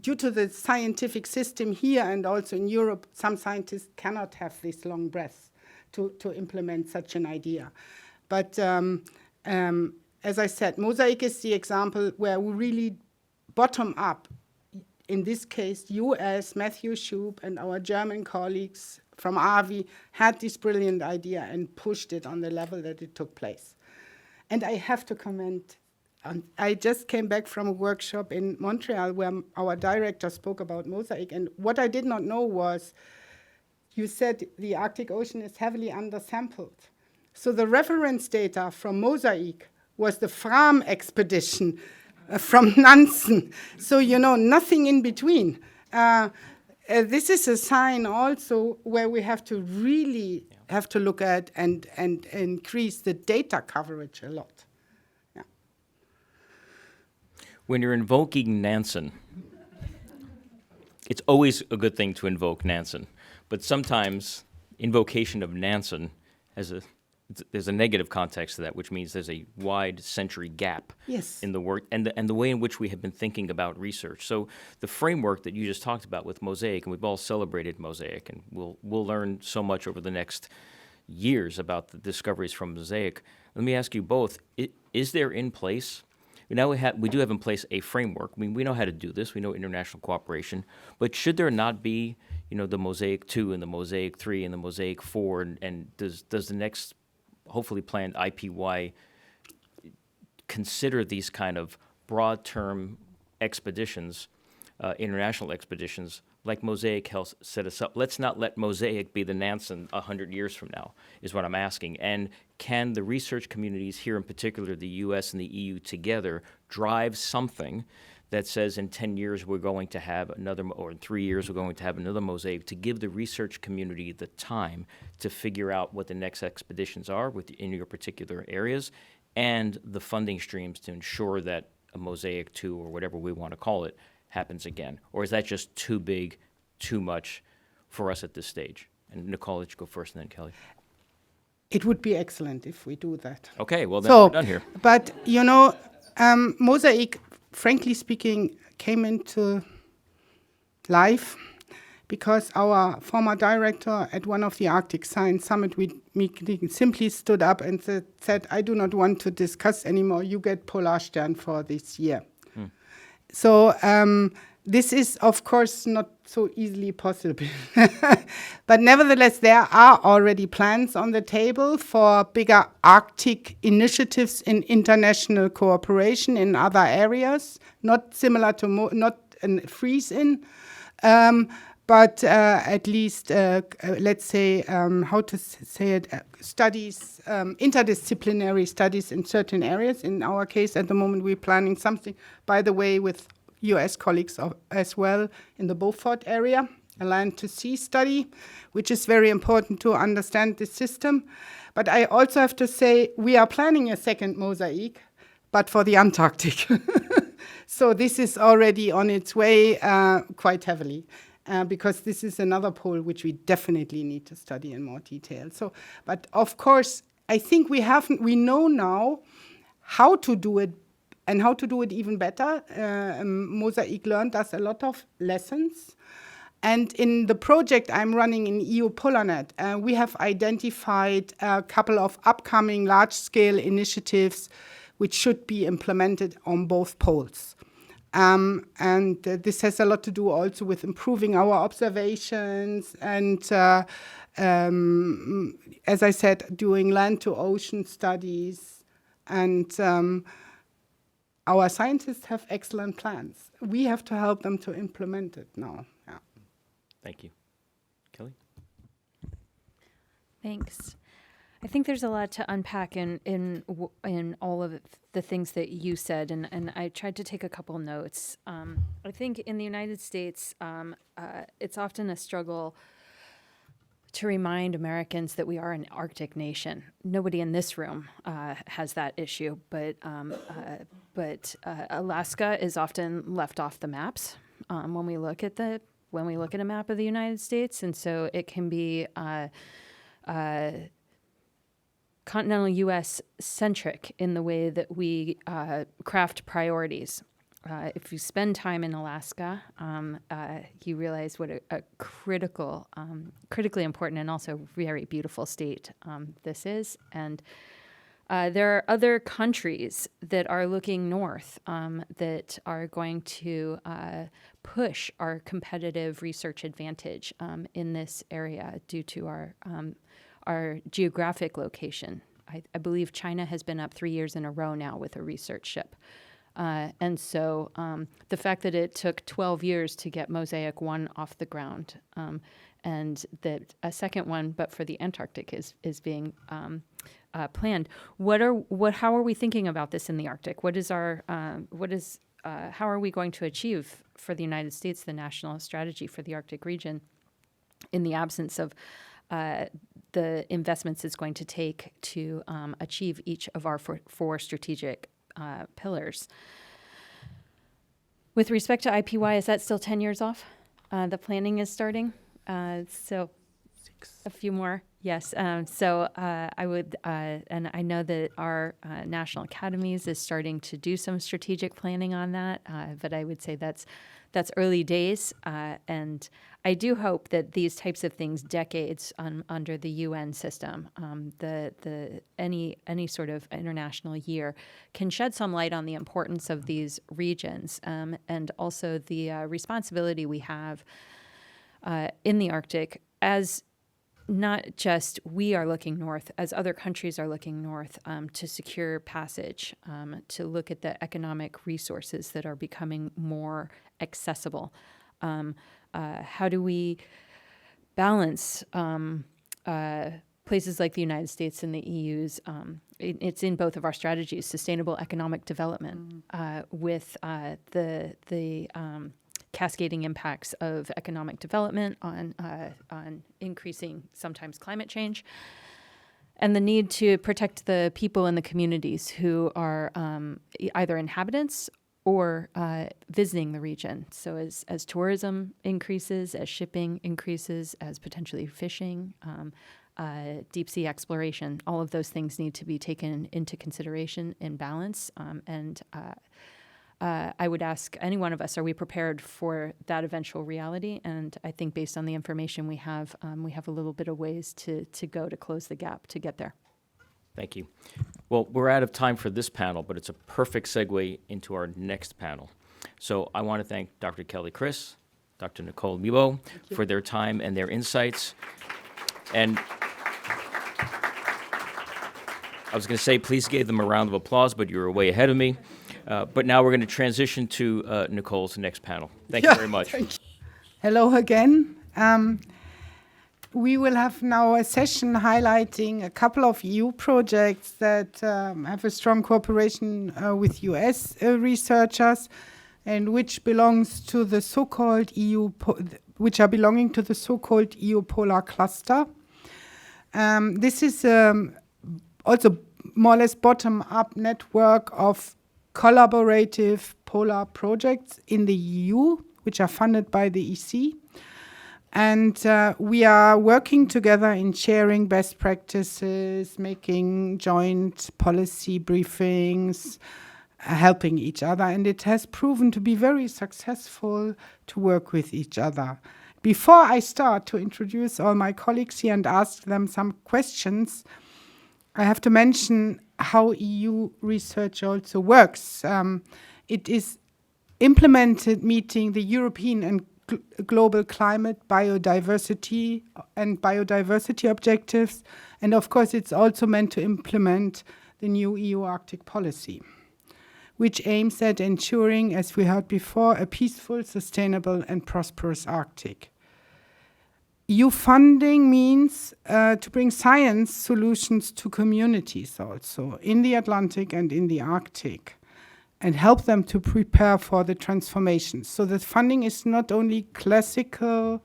due to the scientific system here and also in Europe, some scientists cannot have this long breath to implement such an idea. But as I said, Mosaic is the example where we really bottom up. In this case, US, Matthew Schub, and our German colleagues from AVI had this brilliant idea and pushed it on the level that it took place. And I have to comment, I just came back from a workshop in Montreal where our director spoke about Mosaic, and what I did not know was, you said the Arctic Ocean is heavily undersampled. So the reference data from Mosaic was the Fram expedition from Nansen. So, nothing in between. this is a sign also where we have to really have to look at and increase the data coverage a lot. Yeah. When you're invoking Nansen, it's always a good thing to invoke Nansen, but sometimes invocation of Nansen there's a negative context to that, which means there's a wide century gap Yes. in the work and the way in which we have been thinking about research. So the framework that you just talked about with Mosaic, and we've all celebrated Mosaic, and we'll learn so much over the next years about the discoveries from Mosaic. Let me ask you both: is there in place? Now we do have in place a framework. I mean, we know how to do this. We know international cooperation, but should there not be, the Mosaic 2 and the Mosaic 3 and the Mosaic 4, and does the next hopefully planned IPY consider these kind of broad-term expeditions, international expeditions, like Mosaic helps set us up? Let's not let Mosaic be the Nansen 100 years from now, is what I'm asking. And can the research communities here, in particular the U.S. and the EU together, drive something that says in 10 years we're going to have another, or in 3 years we're going to have another Mosaic, to give the research community the time to figure out what the next expeditions are in your particular areas, and the funding streams to ensure that a Mosaic 2, or whatever we want to call it, happens again? Or is that just too big, too much for us at this stage? And Nicole, let you go first, and then Kelly. It would be excellent if we do that. Okay, well then we're done here. But, Mosaic, frankly speaking, came into life because our former director at one of the Arctic Science Summit meetings simply stood up and said, I do not want to discuss anymore. You get Polarstern for this year. So this is, of course, not so easily possible. But nevertheless, there are already plans on the table for bigger Arctic initiatives in international cooperation in other areas, not similar to, not a freeze-in, but at least, let's say, how to say it, studies, interdisciplinary studies in certain areas. In our case, at the moment, we're planning something, by the way, with US colleagues as well in the Beaufort area, a land-to-sea study, which is very important to understand the system. But I also have to say, we are planning a second Mosaic, but for the Antarctic. So this is already on its way quite heavily. Because this is another pole which we definitely need to study in more detail. So, but of course, I think we know now how to do it, and how to do it even better. Mosaic learned us a lot of lessons. And in the project I'm running in EU PolarNet, we have identified a couple of upcoming large-scale initiatives which should be implemented on both poles. And this has a lot to do also with improving our observations and, as I said, doing land-to-ocean studies. And our scientists have excellent plans. We have to help them to implement it now. Yeah. Thank you. Kelly? Thanks. I think there's a lot to unpack in all of the things that you said, and I tried to take a couple notes. I think in the United States, it's often a struggle to remind Americans that we are an Arctic nation. Nobody in this room has that issue, but Alaska is often left off the maps when we look at a map of the United States, and so it can be continental U.S. centric in the way that we craft priorities. If you spend time in Alaska, you realize what a critically important and also very beautiful state this is. And there are other countries that are looking north that are going to push our competitive research advantage in this area due to our geographic location. I believe China has been up 3 years in a row now with a research ship. And so the fact that it took 12 years to get Mosaic 1 off the ground, and that a second one, but for the Antarctic, is being planned. How are we thinking about this in the Arctic? What is how are we going to achieve for the United States the national strategy for the Arctic region in the absence of the investments it's going to take to achieve each of our four strategic pillars. With respect to IPY, is that still 10 years off? The planning is starting, so a few more. Yes, I would, and I know that our national academies is starting to do some strategic planning on that, but I would say that's early days, and I do hope that these types of things, decades under the UN system, any sort of international year, can shed some light on the importance of these regions, and also the responsibility we have in the Arctic as not just we are looking north, as other countries are looking north to secure passage, to look at the economic resources that are becoming more accessible. How do we balance places like the United States and the EU's, it's in both of our strategies, sustainable economic development with the cascading impacts of economic development on increasing sometimes climate change, and the need to protect the people in the communities who are either inhabitants or visiting the region. So as tourism increases, as shipping increases, as potentially fishing, deep sea exploration, all of those things need to be taken into consideration in balance, and I would ask any one of us, are we prepared for that eventual reality? And I think based on the information we have a little bit of ways to go to close the gap to get there. Thank you. Well, we're out of time for this panel, but it's a perfect segue into our next panel. So I want to thank Dr. Kelly Kryc, Dr. Nicole Mibo for their time and their insights. And I was going to say, please give them a round of applause, but you were way ahead of me. But now we're going to transition to Nicole's next panel. Thank you very much. Hello again. We will have now a session highlighting a couple of EU projects that have a strong cooperation with US researchers and which belongs to the so-called which are belonging to the so-called EU Polar Cluster. This is also more or less bottom-up network of collaborative polar projects in the EU, which are funded by the EC. And we are working together in sharing best practices, making joint policy briefings, helping each other. And it has proven to be very successful to work with each other. Before I start to introduce all my colleagues here and ask them some questions, I have to mention how EU research also works. It is implemented meeting the European and global climate, biodiversity objectives. And of course, it's also meant to implement the new EU Arctic policy, which aims at ensuring, as we heard before, a peaceful, sustainable and prosperous Arctic. EU funding means to bring science solutions to communities also in the Atlantic and in the Arctic and help them to prepare for the transformation. So the funding is not only classical,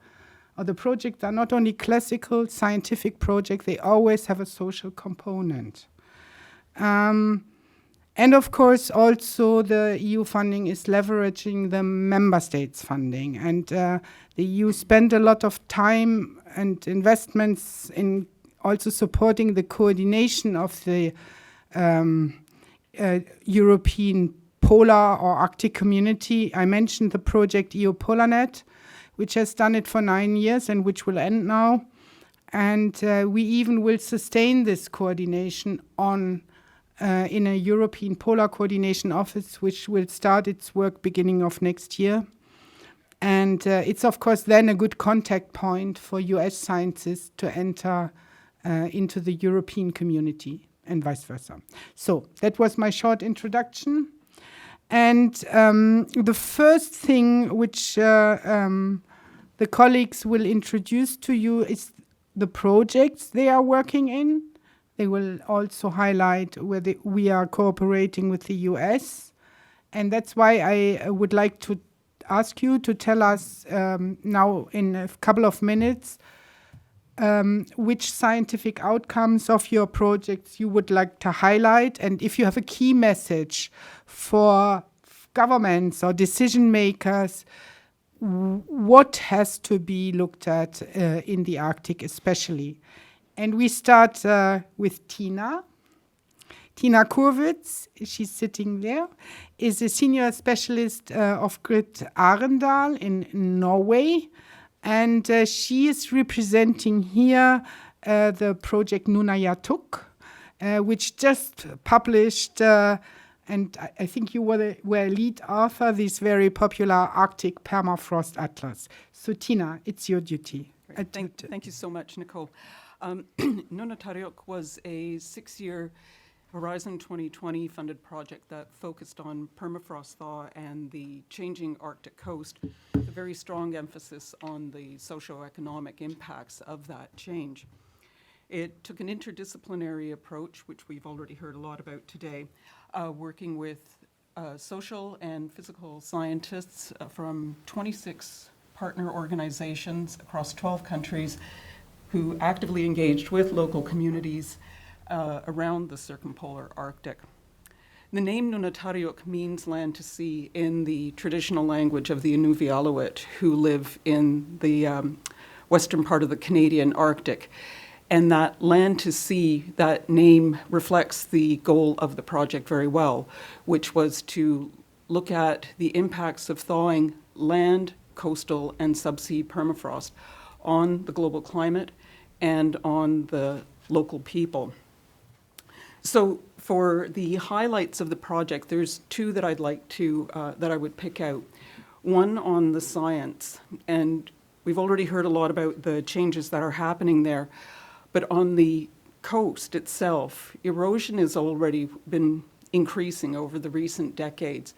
or the projects are not only classical scientific projects, they always have a social component. And of course, also the EU funding is leveraging the member states' funding. And the EU spent a lot of time and investments in also supporting the coordination of the European polar or Arctic community. I mentioned the project EU PolarNet, which has done it for 9 years and which will end now. And we even will sustain this coordination in a European Polar Coordination Office, which will start its work beginning of next year. And it's, of course, then a good contact point for US scientists to enter into the European community and vice versa. So that was my short introduction. And the first thing which the colleagues will introduce to you is the projects they are working in. They will also highlight where we are cooperating with the US And that's why I would like to ask you to tell us now in a couple of minutes which scientific outcomes of your projects you would like to highlight, and if you have a key message for governments or decision makers, what has to be looked at in the Arctic especially. And we start with Tina. Tina Kurwitz, she's sitting there, is a senior specialist of Grid Arendal in Norway. And she is representing here the project Nunayatuk, which just published, and I think you were lead author, this very popular Arctic Permafrost Atlas. So Tina, it's your duty. Thank you so much, Nicole. Nunatsiaq was a 6-year Horizon 2020 funded project that focused on permafrost thaw and the changing Arctic coast, with a very strong emphasis on the socioeconomic impacts of that change. It took an interdisciplinary approach, which we've already heard a lot about today, working with social and physical scientists from 26 partner organizations across 12 countries who actively engaged with local communities around the circumpolar Arctic. The name Nunatsiaq means land to sea in the traditional language of the Inuvialuit, who live in the western part of the Canadian Arctic. And that land to sea, that name reflects the goal of the project very well, which was to look at the impacts of thawing land, coastal, and subsea permafrost on the global climate and on the local people. So for the highlights of the project, there's two that I'd like to, that I would pick out. One on the science, and we've already heard a lot about the changes that are happening there, but on the coast itself, erosion has already been increasing over the recent decades.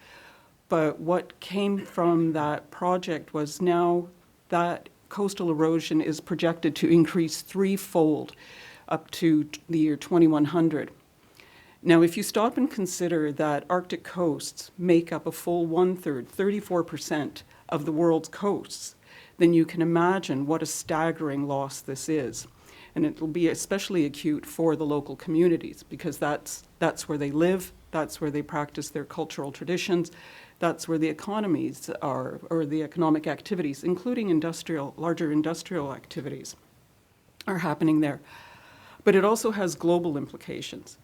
But what came from that project was now that coastal erosion is projected to increase threefold up to the year 2100. Now, if you stop and consider that Arctic coasts make up a full 1/3, 34% of the world's coasts, then you can imagine what a staggering loss this is. And it will be especially acute for the local communities, because that's where they live, that's where they practice their cultural traditions, that's where the economies are, or the economic activities, including larger industrial activities, are happening there. But it also has global implications,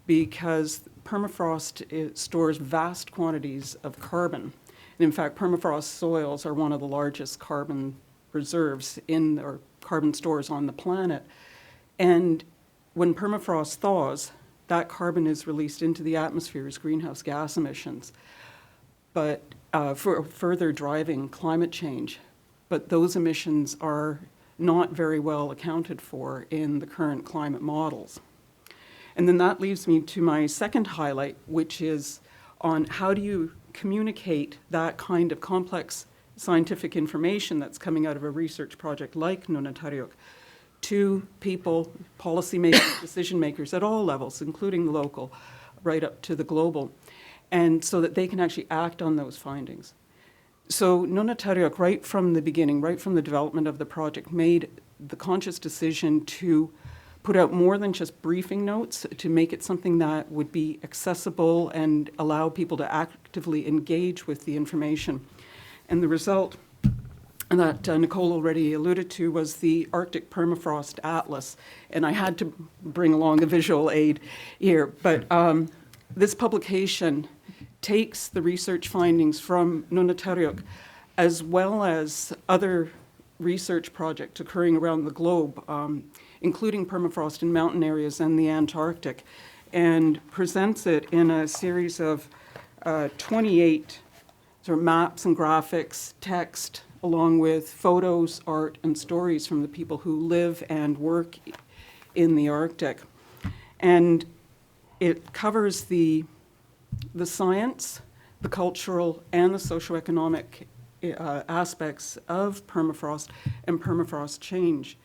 because permafrost stores vast quantities of carbon. And in fact, permafrost soils are one of the largest carbon reserves or carbon stores on the planet. And when permafrost thaws, that carbon is released into the atmosphere as greenhouse gas emissions, but for further driving climate change. But those emissions are not very well accounted for in the current climate models. And then that leaves me to my second highlight, which is on how do you communicate that kind of complex scientific information that's coming out of a research project like Nunatsiaq to people, policymakers, decision makers at all levels, including the local, right up to the global, and so that they can actually act on those findings. So Nunatsiaq, right from the beginning, right from the development of the project, made the conscious decision to put out more than just briefing notes, to make it something that would be accessible and allow people to actively engage with the information. And the result that Nicole already alluded to was the Arctic Permafrost Atlas. And I had to bring along a visual aid here, but this publication takes the research findings from Nunatsiaq, as well as other research projects occurring around the globe, including permafrost in mountain areas and the Antarctic, and presents it in a series of 28 sort of maps and graphics, text, along with photos, art, and stories from the people who live and work in the Arctic. And it covers the science, the cultural, and the socioeconomic aspects of permafrost and permafrost change.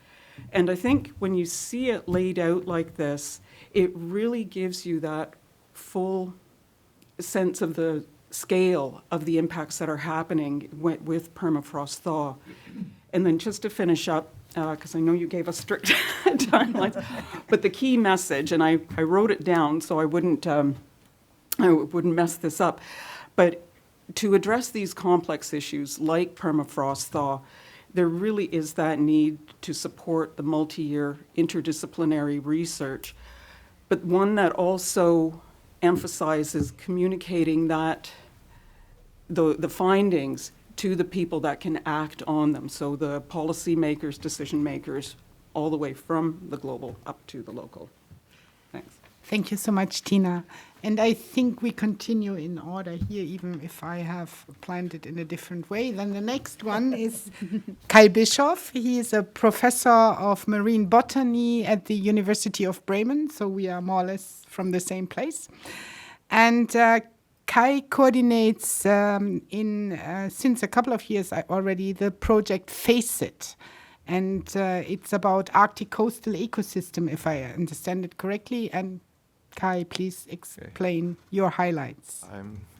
And I think when you see it laid out like this, it really gives you that full sense of the scale of the impacts that are happening with permafrost thaw. And then just to finish up, because I know you gave us strict timelines, but the key message, and I wrote it down so I wouldn't mess this up, but to address these complex issues like permafrost thaw, there really is that need to support the multi-year interdisciplinary research, but one that also emphasizes communicating that the findings to the people that can act on them. So the policymakers, decision makers, all the way from the global up to the local. Thanks. Thank you so much, Tina. And I think we continue in order here, even if I have planned it in a different way. Then the next one is Kai Bischoff. He is a professor of marine botany at the University of Bremen, so we are more or less from the same place. And Kai coordinates since a couple of years already the project Face It. And it's about Arctic coastal ecosystem, if I understand it correctly. And Kai, please explain your highlights.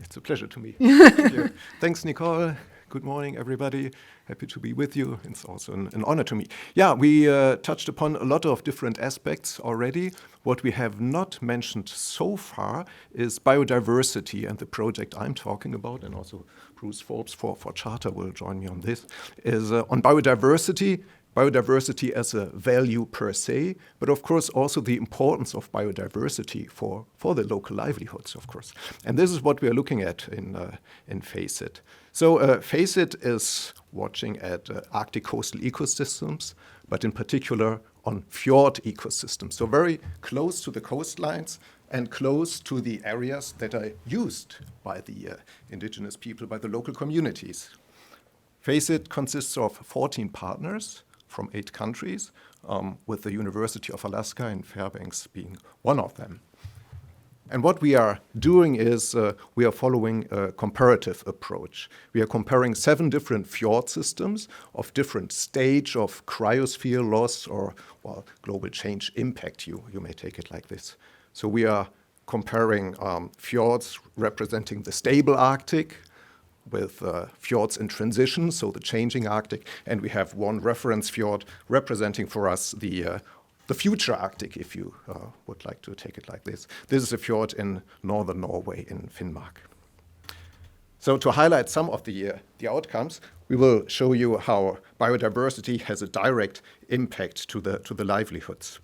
It's a pleasure to me. Thank you. Thanks, Nicole. Good morning, everybody. Happy to be with you. It's also an honor to me. Yeah, we touched upon a lot of different aspects already. What we have not mentioned so far is biodiversity, and the project I'm talking about, and also Bruce Forbes for Charter will join me on this, is on biodiversity. Biodiversity as a value per se, but of course also the importance of biodiversity for the local livelihoods, of course. And this is what we are looking at in Face It. So Face It is watching at Arctic coastal ecosystems, but in particular on fjord ecosystems. So very close to the coastlines and close to the areas that are used by the indigenous people, by the local communities. Face It consists of 14 partners from 8 countries, with the University of Alaska in Fairbanks being one of them. And what we are doing is we are following a comparative approach. We are comparing 7 different fjord systems of different stage of cryosphere loss or global change impact, you may take it like this. So we are comparing fjords representing the stable Arctic, with fjords in transition, so the changing Arctic, and we have one reference fjord representing for us the future Arctic, if you would like to take it like this. This is a fjord in northern Norway, in Finnmark. So to highlight some of the outcomes, we will show you how biodiversity has a direct impact to the livelihoods.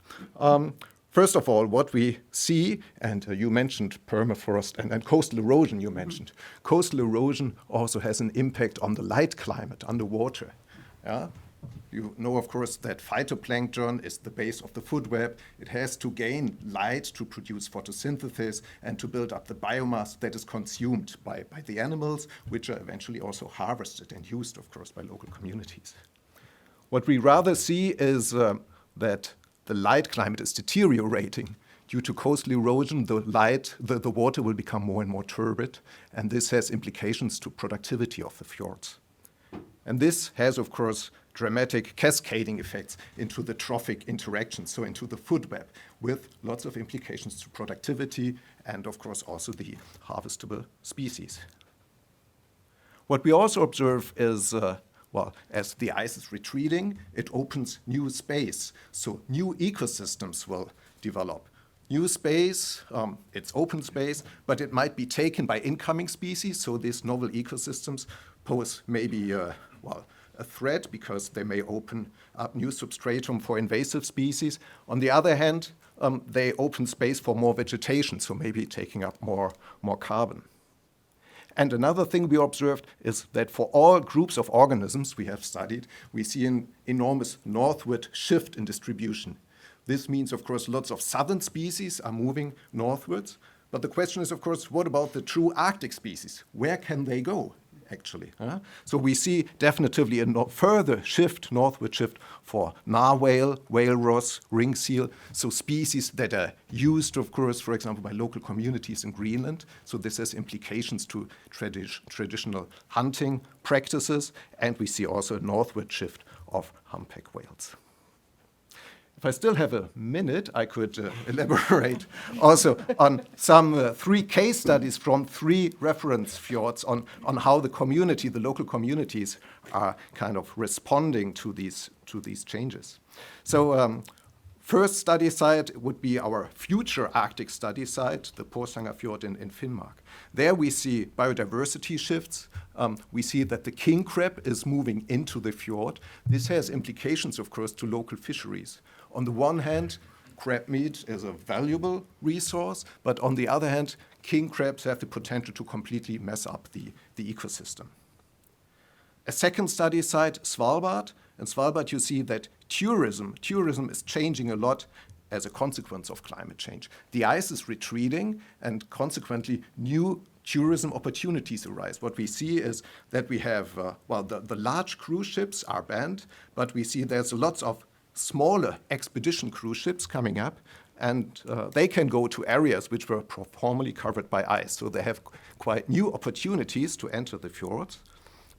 First of all, what we see, and you mentioned permafrost and coastal erosion you mentioned. Coastal erosion also has an impact on the light climate underwater. Yeah? You know, of course, that phytoplankton is the base of the food web. It has to gain light to produce photosynthesis and to build up the biomass that is consumed by the animals, which are eventually also harvested and used, of course, by local communities. What we rather see is that the light climate is deteriorating. Due to coastal erosion, the water will become more and more turbid, and this has implications to productivity of the fjords. And this has, of course, dramatic cascading effects into the trophic interaction, so into the food web, with lots of implications to productivity and, of course, also the harvestable species. What we also observe is as the ice is retreating, it opens new space. So new ecosystems will develop. New space, it's open space, but it might be taken by incoming species. So these novel ecosystems pose maybe a threat because they may open up new substratum for invasive species. On the other hand, they open space for more vegetation, so maybe taking up more carbon. And another thing we observed is that for all groups of organisms we have studied, we see an enormous northward shift in distribution. This means, of course, lots of southern species are moving northwards. But the question is, of course, what about the true Arctic species? Where can they go, actually? So we see definitely a further shift, northward shift for narwhal, walrus, ring seal, so species that are used, of course, for example, by local communities in Greenland. So this has implications to traditional hunting practices, and we see also a northward shift of humpback whales. If If I still have a minute, I could elaborate also on some 3 case studies from 3 reference fjords on how the local communities are kind of responding to these changes. So first study site would be our future Arctic study site, the Porsanger Fjord in Finnmark. There we see biodiversity shifts. We see that the king crab is moving into the fjord. This has implications, of course, to local fisheries. On the one hand, crab meat is a valuable resource, but on the other hand, king crabs have the potential to completely mess up the ecosystem. A second study site, Svalbard. In Svalbard, you see that tourism is changing a lot as a consequence of climate change. The ice is retreating, and consequently, new tourism opportunities arise. What we see is that we have, the large cruise ships are banned, but we see there's lots of smaller expedition cruise ships coming up, and they can go to areas which were formerly covered by ice. So they have quite new opportunities to enter the fjords.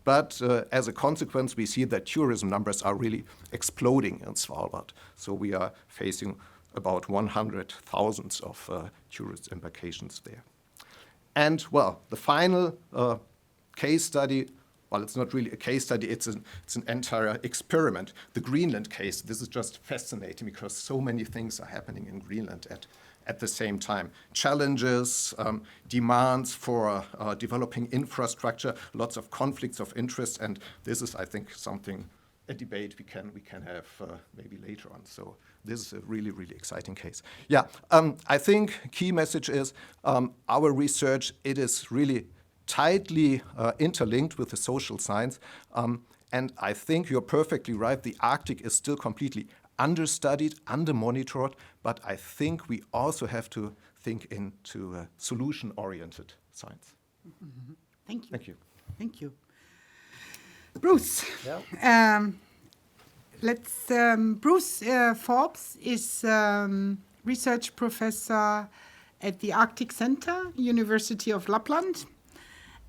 But as a consequence, we see that tourism numbers are really exploding in Svalbard. So we are facing about 100,000 of tourist embarkations there. And, the final case study, it's not really a case study, it's an entire experiment. The Greenland case, this is just fascinating because so many things are happening in Greenland at the same time. Challenges, demands for developing infrastructure, lots of conflicts of interest, and this is, I think, a debate we can have maybe later on. So this is a really, really exciting case. I think key message is our research, it is really tightly interlinked with the social science. And I think you're perfectly right. The Arctic is still completely understudied, under-monitored, but I think we also have to think into solution-oriented science. Mm-hmm. Thank you. Thank you. Thank you. Bruce. Yeah. Bruce Forbes is research professor at the Arctic Center, University of Lapland.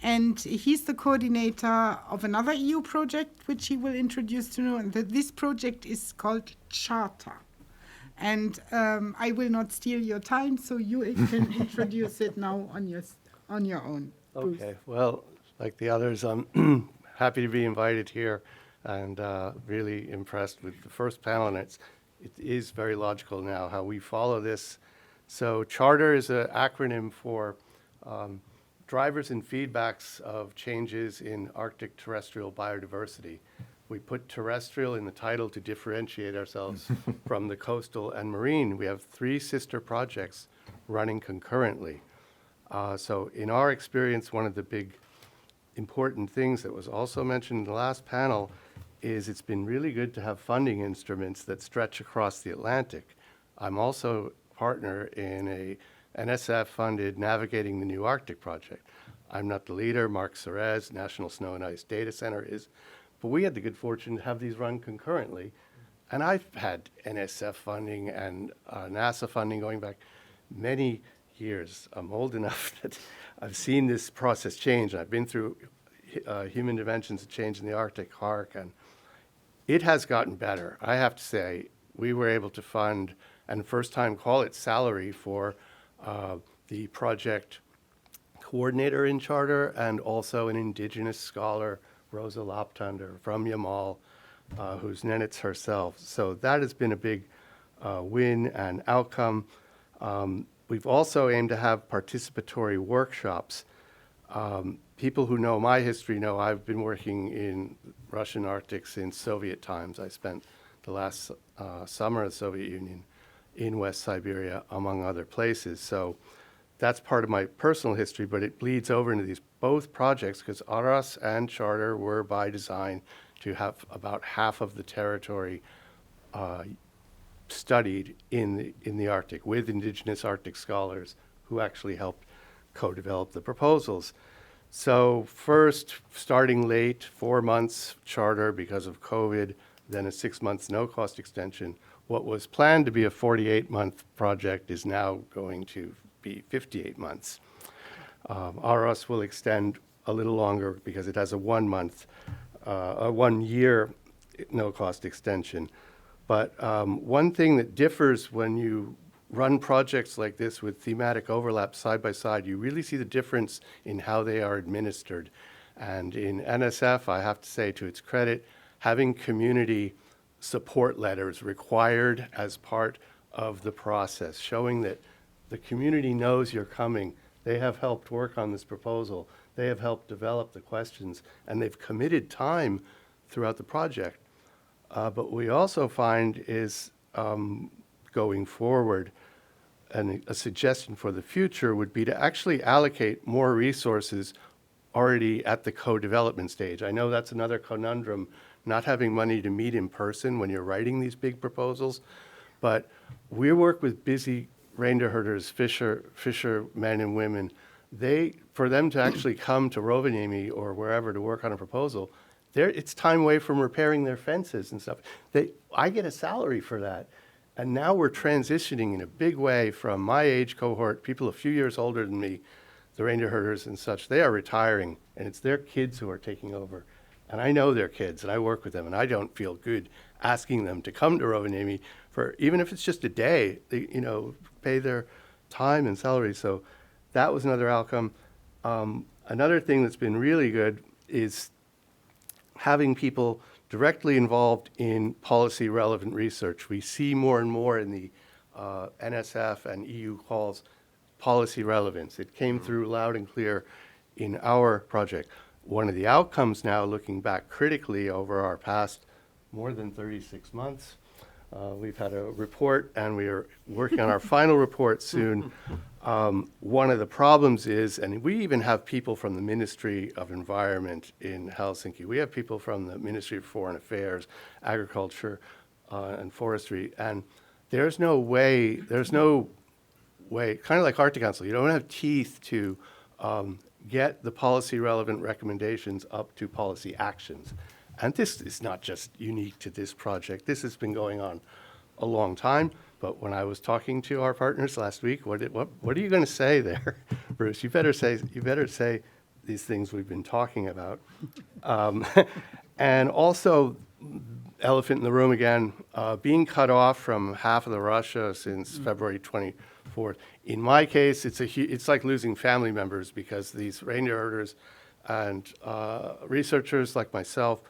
And he's the coordinator of another EU project, which he will introduce to you. And this project is called Charter. And I will not steal your time, so you can introduce it now on your own. Bruce. Okay, well, like the others, I'm happy to be invited here and really impressed with the first panel. And it is very logical now how we follow this. So Charter is an acronym for drivers and feedbacks of changes in Arctic terrestrial biodiversity. We put terrestrial in the title to differentiate ourselves from the coastal and marine. We have 3 sister projects running concurrently. So in our experience, one of the big important things that was also mentioned in the last panel is it's been really good to have funding instruments that stretch across the Atlantic. I'm also a partner in a NSF-funded Navigating the New Arctic project. I'm not the leader. Mark Serez, National Snow and Ice Data Center is. But we had the good fortune to have these run concurrently. And I've had NSF funding and NASA funding going back many years. I'm old enough that I've seen this process change. I've been through human interventions to change in the Arctic, HARC, and it has gotten better. I have to say, we were able to fund and first time call it salary for the project coordinator in Charter and also an indigenous scholar, Rosa Laptander from Yamal, who's Nenets herself. So that has been a big win and outcome. We've also aimed to have participatory workshops. People who know my history know I've been working in Russian Arctic since Soviet times. I spent the last summer of the Soviet Union in West Siberia, among other places. So that's part of my personal history, but it bleeds over into these both projects because AESC and Charter were by design to have about half of the territory studied in the Arctic with indigenous Arctic scholars who actually helped co-develop the proposals. So first, starting late, 4 months Charter because of COVID, then a 6 months no-cost extension. What was planned to be a 48-month project is now going to be 58 months. AESC will extend a little longer because it has a 1 year no-cost extension. But one thing that differs when you run projects like this with thematic overlap side by side, you really see the difference in how they are administered. And in NSF, I have to say to its credit, having community support letters required as part of the process, showing that the community knows you're coming. They have helped work on this proposal. They have helped develop the questions, and they've committed time throughout the project. But we also find is going forward, and a suggestion for the future would be to actually allocate more resources already at the co-development stage. I know that's another conundrum, not having money to meet in person when you're writing these big proposals, but we work with busy reindeer herders, fishermen and women. For them to actually come to Rovaniemi or wherever to work on a proposal, it's time away from repairing their fences and stuff. I get a salary for that. And now we're transitioning in a big way from my age cohort, people a few years older than me, the reindeer herders and such, they are retiring, and it's their kids who are taking over. And I know their kids, and I work with them, and I don't feel good asking them to come to Rovaniemi for, even if it's just a day, they, pay their time and salary. So that was another outcome. Another thing that's been really good is having people directly involved in policy relevant research. We see more and more in the NSF and EU calls policy relevance. It came through loud and clear in our project. One of the outcomes now, looking back critically over our past more than 36 months, we've had a report and we are working on our final report soon. One of the problems is, and we even have people from the Ministry of Environment in Helsinki. We have people from the Ministry of Foreign Affairs, Agriculture, and Forestry. And there's no way, kind of like Arctic Council, you don't have teeth to get the policy relevant recommendations up to policy actions. And this is not just unique to this project. This has been going on a long time. But when I was talking to our partners last week, what are you going to say there, Bruce? You better say these things we've been talking about. And also, elephant in the room again, being cut off from half of the Russia since February 24th. In my case, it's like losing family members because these reindeer herders and researchers like myself,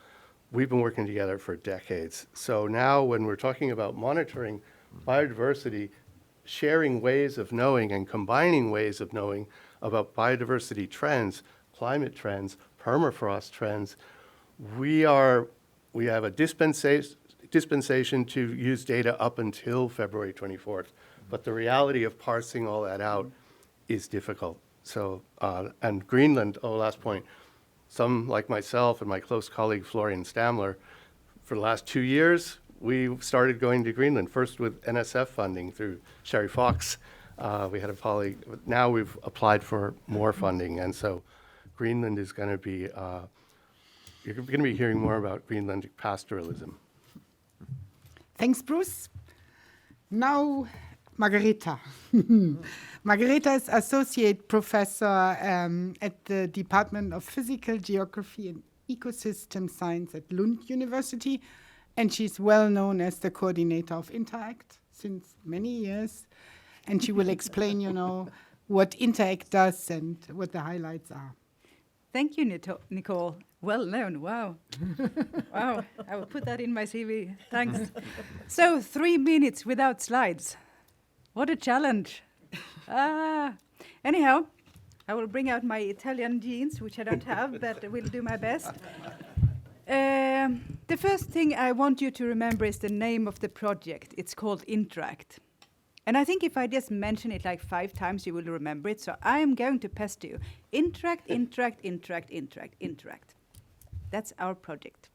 we've been working together for decades. So now when we're talking about monitoring biodiversity, sharing ways of knowing and combining ways of knowing about biodiversity trends, climate trends, permafrost trends, we have a dispensation to use data up until February 24th. But the reality of parsing all that out is difficult. So, and Greenland, last point, some like myself and my close colleague Florian Stamler, for the last 2 years, we started going to Greenland, first with NSF funding through Sherry Fox. We had a colleague. Now we've applied for more funding, and so Greenland is going to be, you're going to be hearing more about Greenlandic pastoralism. Thanks, Bruce. Now, Margareta. Margareta is Associate Professor at the Department of Physical Geography and Ecosystem Science at Lund University, and she's well known as the coordinator of Interact since many years. And she will explain, what Interact does and what the highlights are. Thank you, Nicole. Well known, wow. Wow, I will put that in my CV, thanks. So 3 minutes without slides. What a challenge. Anyhow, I will bring out my Italian genes, which I don't have, but I will do my best. The first thing I want you to remember is the name of the project. It's called Interact. And I think if I just mention it like 5 times, you will remember it. So I am going to pester you. Interact, interact, interact, interact, interact. That's our project.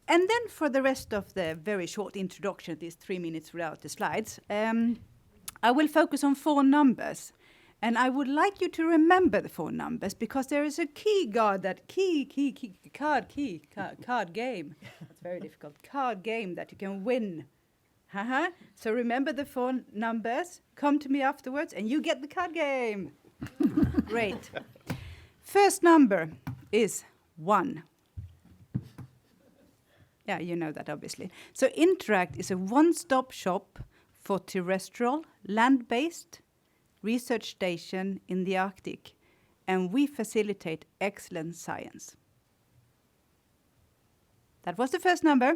And then for the rest of the very short introduction, these 3 minutes without the slides, I will focus on 4 numbers. And I would like you to remember the 4 numbers because there is a card game. That's very difficult. Card game that you can win. So remember the 4 numbers, come to me afterwards, and you get the card game. Great. First number is 1. Yeah, you know that obviously. So Interact is a one-stop shop for terrestrial, land-based research station in the Arctic, and we facilitate excellent science. That was the first number.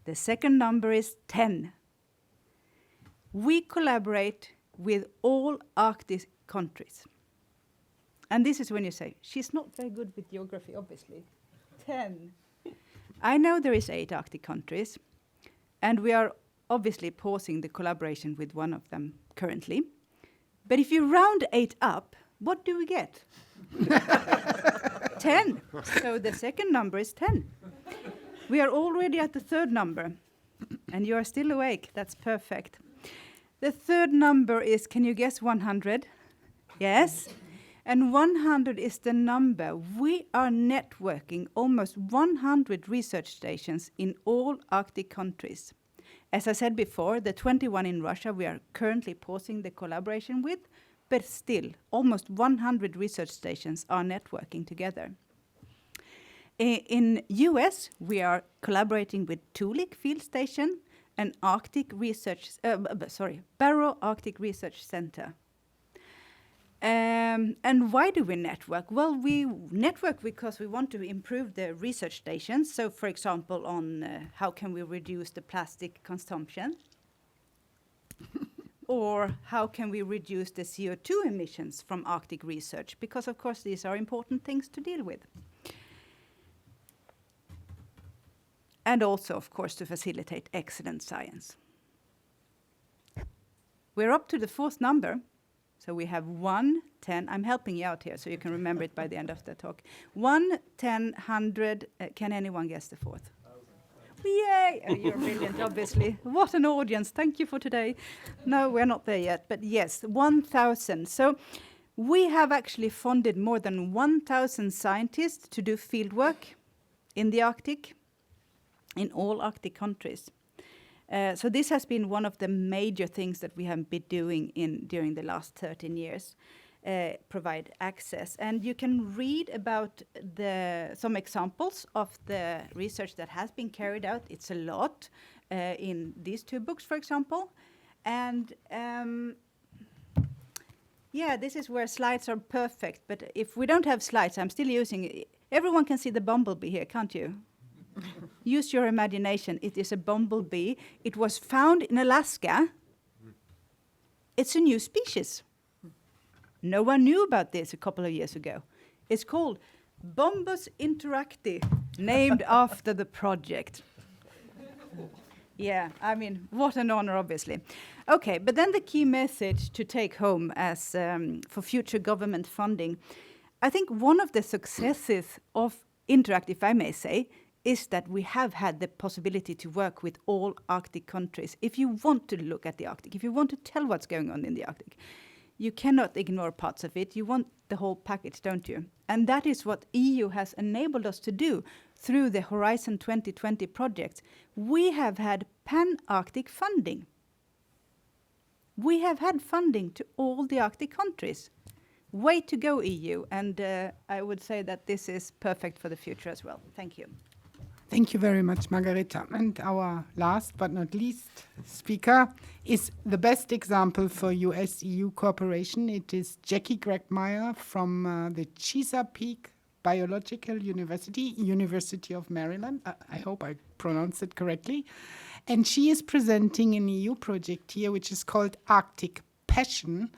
The second number is 10. We collaborate with all Arctic countries. And this is when you say, she's not very good with geography, obviously. 10. I know there is 8 Arctic countries, and we are obviously pausing the collaboration with one of them currently. But if you round 8 up, what do we get? 10. So the second number is 10. We are already at the third number, and you are still awake. That's perfect. The third number is, can you guess, 100? Yes. And 100 is the number. We are networking almost 100 research stations in all Arctic countries. As I said before, the 21 in Russia we are currently pausing the collaboration with, but still, almost 100 research stations are networking together. In US, we are collaborating with Tulik Field Station and Barrow Arctic Research Center. And why do we network? Well, we network because we want to improve the research stations. So, for example, on how can we reduce the plastic consumption? Or how can we reduce the CO2 emissions from Arctic research? Because, of course, these are important things to deal with. And also, of course, to facilitate excellent science. We're up to the fourth number. So we have 1, 10. I'm helping you out here so you can remember it by the end of the talk. 1, 10, 100. Can anyone guess the fourth? Yay! Oh, you're brilliant, obviously. What an audience. Thank you for today. No, we're not there yet. But yes, 1,000. So we have actually funded more than 1,000 scientists to do field work in the Arctic, in all Arctic countries. So this has been one of the major things that we have been doing during the last 13 years, provide access. And you can read about some examples of the research that has been carried out. It's a lot in these 2 books, for example. And yeah, this is where slides are perfect. But if we don't have slides, I'm still using it. Everyone can see the bumblebee here, can't you? Use your imagination. It is a bumblebee. It was found in Alaska. It's a new species. No one knew about this a couple of years ago. It's called Bombus interacti, named after the project. Yeah, I mean, what an honor, obviously. Okay, but then the key message to take home as for future government funding, I think one of the successes of Interact, if I may say, is that we have had the possibility to work with all Arctic countries. If you want to look at the Arctic, if you want to tell what's going on in the Arctic, you cannot ignore parts of it. You want the whole package, don't you? And that is what EU has enabled us to do through the Horizon 2020 projects. We have had pan-Arctic funding. We have had funding to all the Arctic countries. Way to go, EU. And I would say that this is perfect for the future as well. Thank you. Thank you very much, Margareta. And our last but not least speaker is the best example for US-EU cooperation. It is Jackie Gregmeyer from the Chesapeake Biological University, University of Maryland. I hope I pronounced it correctly. And she is presenting an EU project here, which is called Arctic Passion,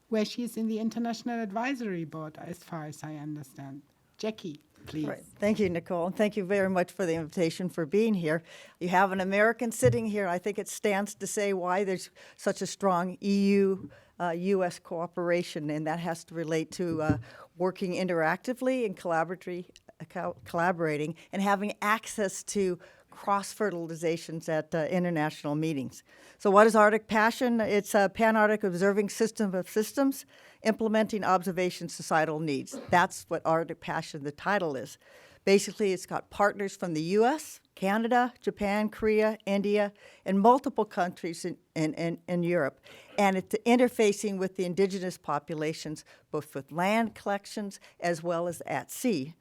where she is in the International Advisory Board, as far as I understand. Jackie, please. Right. Thank you, Nicole, and thank you very much for the invitation, for being here. You have an American sitting here. I think it stands to say why there's such a strong EU-US cooperation, and that has to relate to working interactively and collaborating and having access to cross-fertilizations at international meetings. So what is Arctic Passion? It's a pan-Arctic observing system of systems implementing observation societal needs. That's what Arctic Passion, the title is. Basically, it's got partners from the US, Canada, Japan, Korea, India, and multiple countries in Europe. And it's interfacing with the indigenous populations, both with land collections as well as at sea.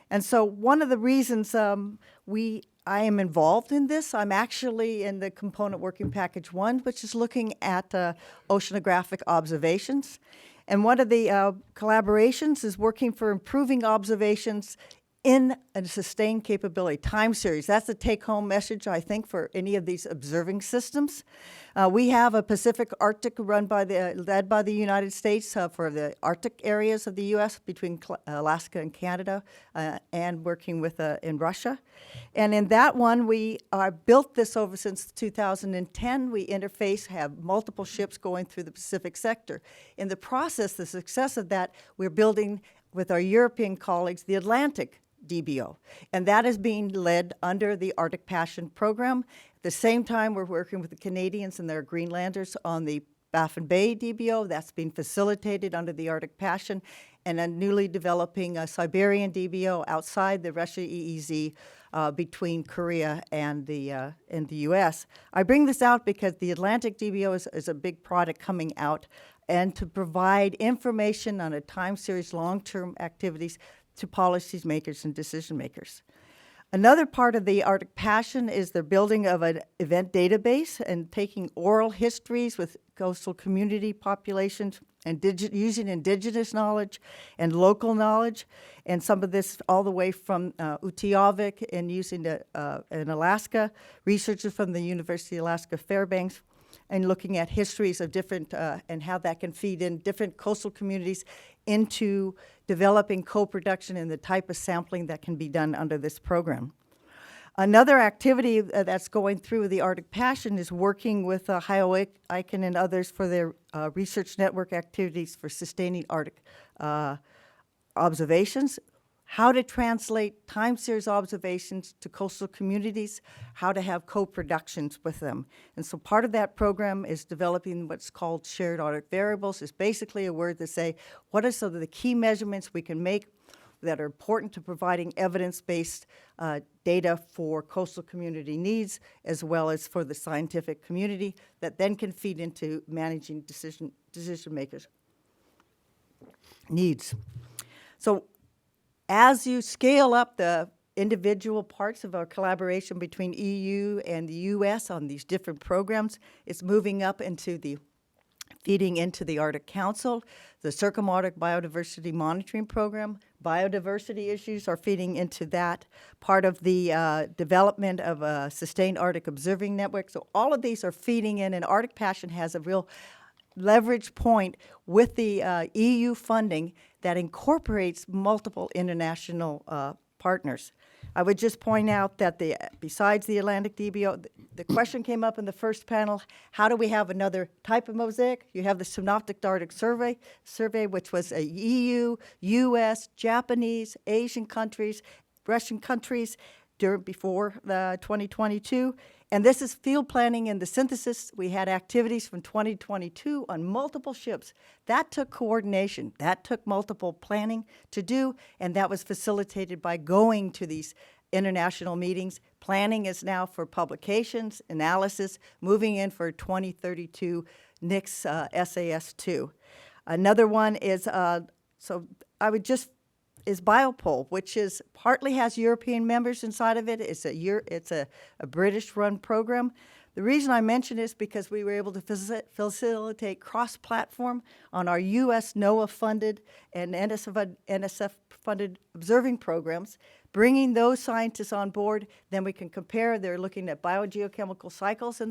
And so one of the reasons we I am involved in this. I'm actually in the component working package 1, which is looking at oceanographic observations. And one of the collaborations is working for improving observations in a sustained capability time series. That's the take-home message, I think, for any of these observing systems. We have a Pacific Arctic led by the United States for the Arctic areas of the U.S. between Alaska and Canada, and working with in Russia. And in that one, we built this over since 2010. We interface, have multiple ships going through the Pacific sector. In the process, the success of that, we're building with our European colleagues the Atlantic DBO, and that is being led under the Arctic Passion program. At the same time, we're working with the Canadians and their Greenlanders on the Baffin Bay DBO. That's being facilitated under the Arctic Passion, and a newly developing Siberian DBO outside the Russia EEZ between Korea and the U.S. I bring this out because the Atlantic DBO is a big product coming out, and to provide information on a time series long-term activities to policymakers and decision makers. Another part of the Arctic Passion is the building of an event database and taking oral histories with coastal community populations and using indigenous knowledge and local knowledge, and some of this all the way from Utqiagvik and using in Alaska, researchers from the University of Alaska Fairbanks, and looking at histories of different, and how that can feed in different coastal communities into developing co-production and the type of sampling that can be done under this program. Another activity that's going through the Arctic Passion is working with Icon and others for their research network activities for sustaining Arctic observations, how to translate time series observations to coastal communities, how to have co-productions with them. And so part of that program is developing what's called shared Arctic variables. It's basically a word to say, what are some of the key measurements we can make that are important to providing evidence-based data for coastal community needs, as well as for the scientific community, that then can feed into managing decision makers' needs. So as you scale up the individual parts of our collaboration between EU and the US on these different programs, it's moving up into feeding into the Arctic Council, the Circumarctic Biodiversity Monitoring Program. Biodiversity issues are feeding into that, part of the development of a sustained Arctic observing network. So all of these are feeding in, and Arctic Passion has a real leverage point with the EU funding that incorporates multiple international partners. I would just point out that besides the Atlantic DBO, the question came up in the first panel, how do we have another type of mosaic? You have the Synoptic Arctic Survey, which was a EU, US, Japanese, Asian countries, Russian countries before 2022. And this is field planning and the synthesis. We had activities from 2022 on multiple ships. That took coordination. That took multiple planning to do, and that was facilitated by going to these international meetings. Planning is now for publications, analysis, moving in for 2032 NICS SAS2. Another one is, is Biopol, which is partly has European members inside of it. It's a British-run program. The reason I mention this is because we were able to facilitate cross-platform on our U.S. NOAA-funded and NSF-funded observing programs, bringing those scientists on board. Then we can compare. They're looking at biogeochemical cycles in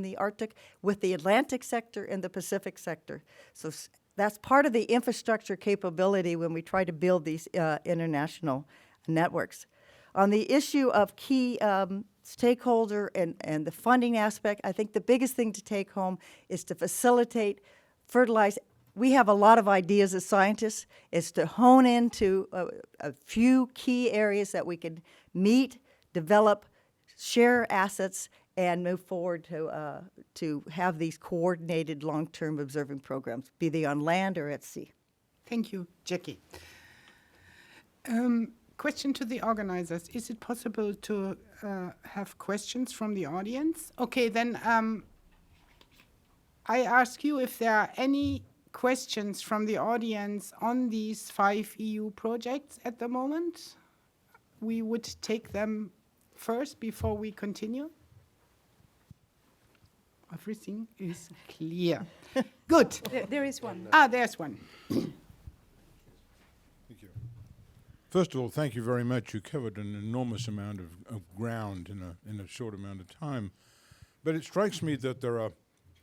the Arctic with the Atlantic sector and the Pacific sector. So that's part of the infrastructure capability when we try to build these international networks. On the issue of key stakeholder and the funding aspect, I think the biggest thing to take home is to facilitate, fertilize. We have a lot of ideas as scientists, is to hone into a few key areas that we can meet, develop, share assets, and move forward to have these coordinated long-term observing programs, be they on land or at sea. Thank you, Jackie. Question to the organizers. Is it possible to have questions from the audience? Okay, then I ask you if there are any questions from the audience on these 5 EU projects at the moment. We would take them first before we continue? Everything is clear. Good. There is one. There's one. Thank you. First of all, thank you very much. You covered an enormous amount of ground in a short amount of time. But it strikes me that there are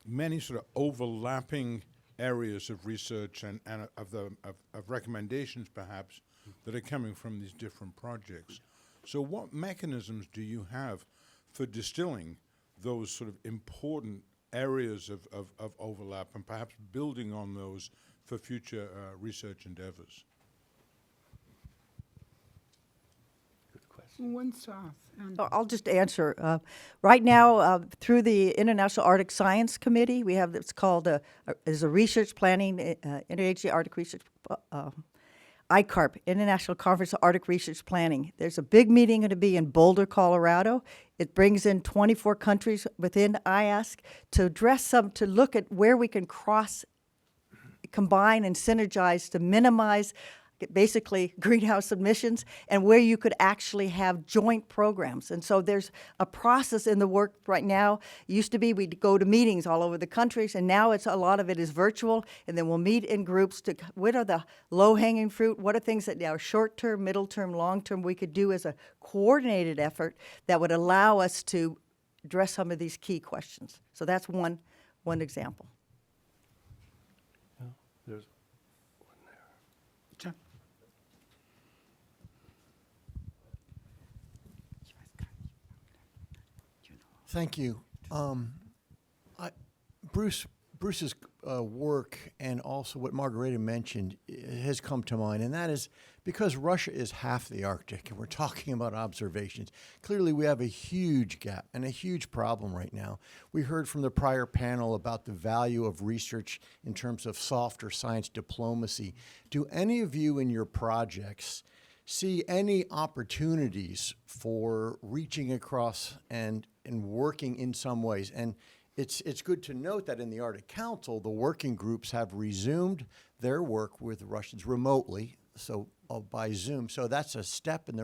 many sort of overlapping areas of research and of recommendations, perhaps, that are coming from these different projects. So what mechanisms do you have for distilling those sort of important areas of overlap and perhaps building on those for future research endeavors? Good question. Who wants to ask? I'll just answer. Right now, through the International Arctic Science Committee, we have it's called is a research planning interagency Arctic research. ICARP, International Conference of Arctic Research Planning. There's a big meeting going to be in Boulder, Colorado. It brings in 24 countries within AESC to look at where we can combine and synergize to minimize basically greenhouse emissions and where you could actually have joint programs. And so there's a process in the work right now. It used to be we'd go to meetings all over the countries, and now a lot of it is virtual, and then we'll meet in groups to what are the low-hanging fruit, what are things that are short-term, middle-term, long-term we could do as a coordinated effort that would allow us to address some of these key questions. So that's one example. There's John. Thank you. Bruce's work and also what Margareta mentioned has come to mind, and that is because Russia is half the Arctic, and we're talking about observations. Clearly, we have a huge gap and a huge problem right now. We heard from the prior panel about the value of research in terms of softer science diplomacy. Do any of you in your projects see any opportunities for reaching across and working in some ways? And it's good to note that in the Arctic Council, the working groups have resumed their work with Russians remotely, so by Zoom. So that's a step in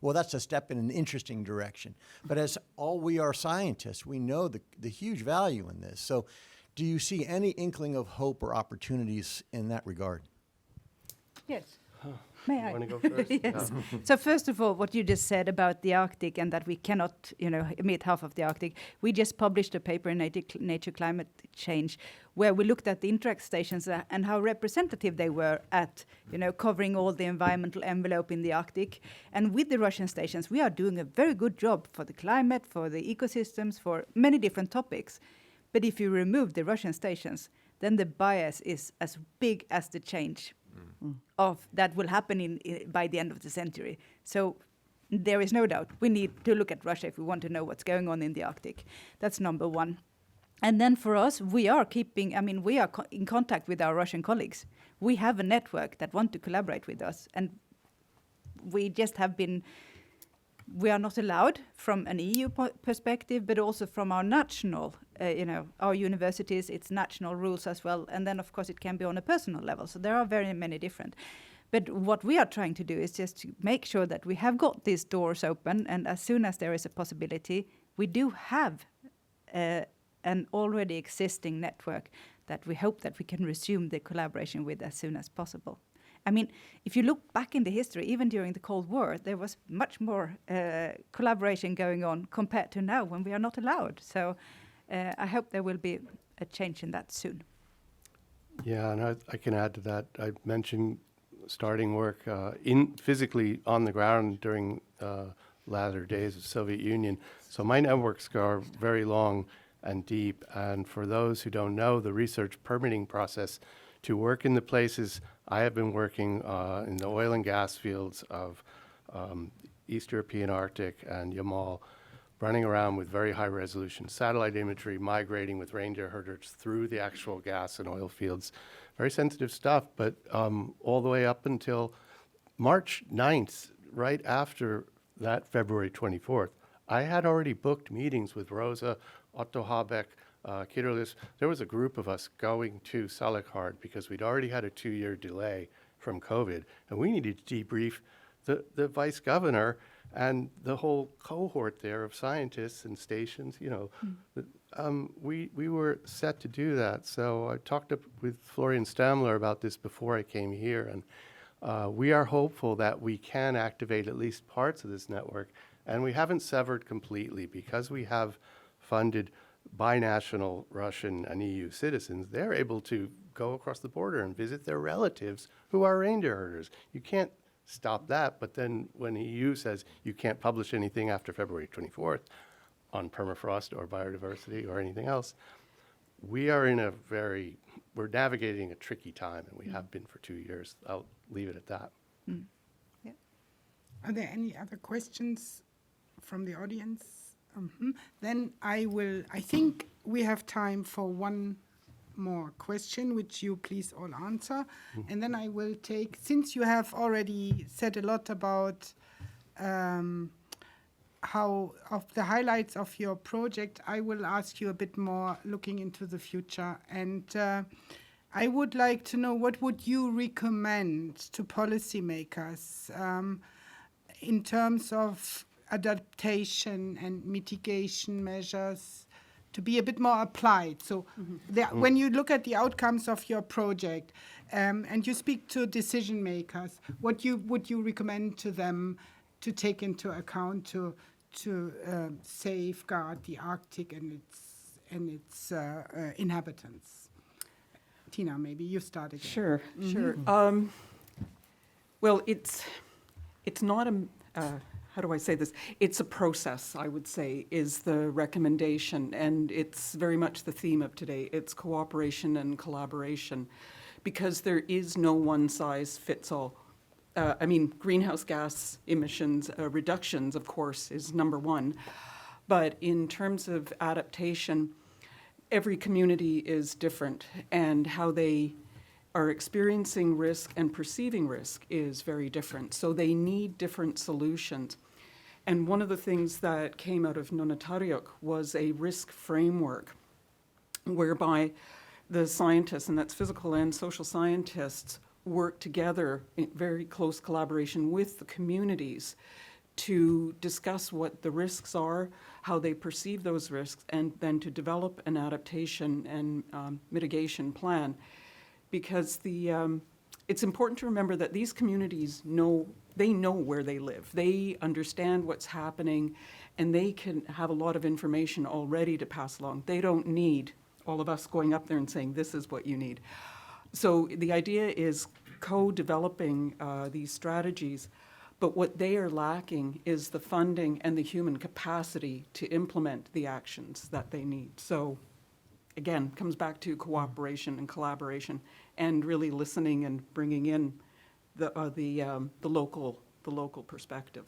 that's a step in an interesting direction. But as all we are scientists, we know the huge value in this. So do you see any inkling of hope or opportunities in that regard? Yes. May I? Want to go first? Yes. So first of all, what you just said about the Arctic and that we cannot, emit half of the Arctic. We just published a paper in Nature Climate Change where we looked at the Interact stations and how representative they were at, covering all the environmental envelope in the Arctic. And with the Russian stations, we are doing a very good job for the climate, for the ecosystems, for many different topics. But if you remove the Russian stations, then the bias is as big as the change of that will happen by the end of the century. So there is no doubt we need to look at Russia if we want to know what's going on in the Arctic. That's number one. And then for us, we are in contact with our Russian colleagues. We have a network that want to collaborate with us, and we are not allowed from an EU perspective, but also from our national, our universities, it's national rules as well. And then, of course, it can be on a personal level. So there are very many different. But what we are trying to do is just to make sure that we have got these doors open. And as soon as there is a possibility, we do have an already existing network that we hope that we can resume the collaboration with as soon as possible. I mean, if you look back in the history, even during the Cold War, there was much more collaboration going on compared to now when we are not allowed. So I hope there will be a change in that soon. Yeah, and I can add to that. I mentioned starting work physically on the ground during latter days of Soviet Union. So my networks are very long and deep. And for those who don't know, the research permitting process to work in the places I have been working in the oil and gas fields of East European Arctic and Yamal, running around with very high resolution satellite imagery, migrating with reindeer herders through the actual gas and oil fields. Very sensitive stuff, but all the way up until March 9th, right after that February 24th, I had already booked meetings with Rosa, Otto Habeck, Kidderlis. There was a group of us going to Salekhard because we'd already had a 2-year delay from COVID, and we needed to debrief the vice governor And the whole cohort there of scientists and stations, you know, we were set to do that. So I talked with Florian Stamler about this before I came here, and we are hopeful that we can activate at least parts of this network. And we haven't severed completely because we have funded binational Russian and EU citizens. They're able to go across the border and visit their relatives who are reindeer herders. You can't stop that, but then when the EU says you can't publish anything after February 24th on permafrost or biodiversity or anything else, we're navigating a tricky time, and we have been for 2 years. I'll leave it at that. Yeah. Are there any other questions from the audience? Then I think we have time for one more question, which you please all answer. And then I will take, since you have already said a lot about how of the highlights of your project, I will ask you a bit more looking into the future. And I would like to know, what would you recommend to policymakers in terms of adaptation and mitigation measures to be a bit more applied? So when you look at the outcomes of your project and you speak to decision makers, what would you recommend to them to take into account to safeguard the Arctic and its inhabitants? Tina, maybe you start again. Sure, sure. Well, it's not a, how do I say this? It's a process, I would say, is the recommendation, and it's very much the theme of today. It's cooperation and collaboration, because there is no one-size-fits-all. I mean, greenhouse gas emissions reductions, of course, is number one, but in terms of adaptation, every community is different, and how they are experiencing risk and perceiving risk is very different. So they need different solutions. And one of the things that came out of Nunatsiaq was a risk framework whereby the scientists, and that's physical and social scientists, work together in very close collaboration with the communities to discuss what the risks are, how they perceive those risks, and then to develop an adaptation and mitigation plan. Because it's important to remember that these communities know where they live. They understand what's happening, and they can have a lot of information already to pass along. They don't need all of us going up there and saying, this is what you need. So the idea is co-developing these strategies, but what they are lacking is the funding and the human capacity to implement the actions that they need. So again, comes back to cooperation and collaboration, and really listening and bringing in the local perspective.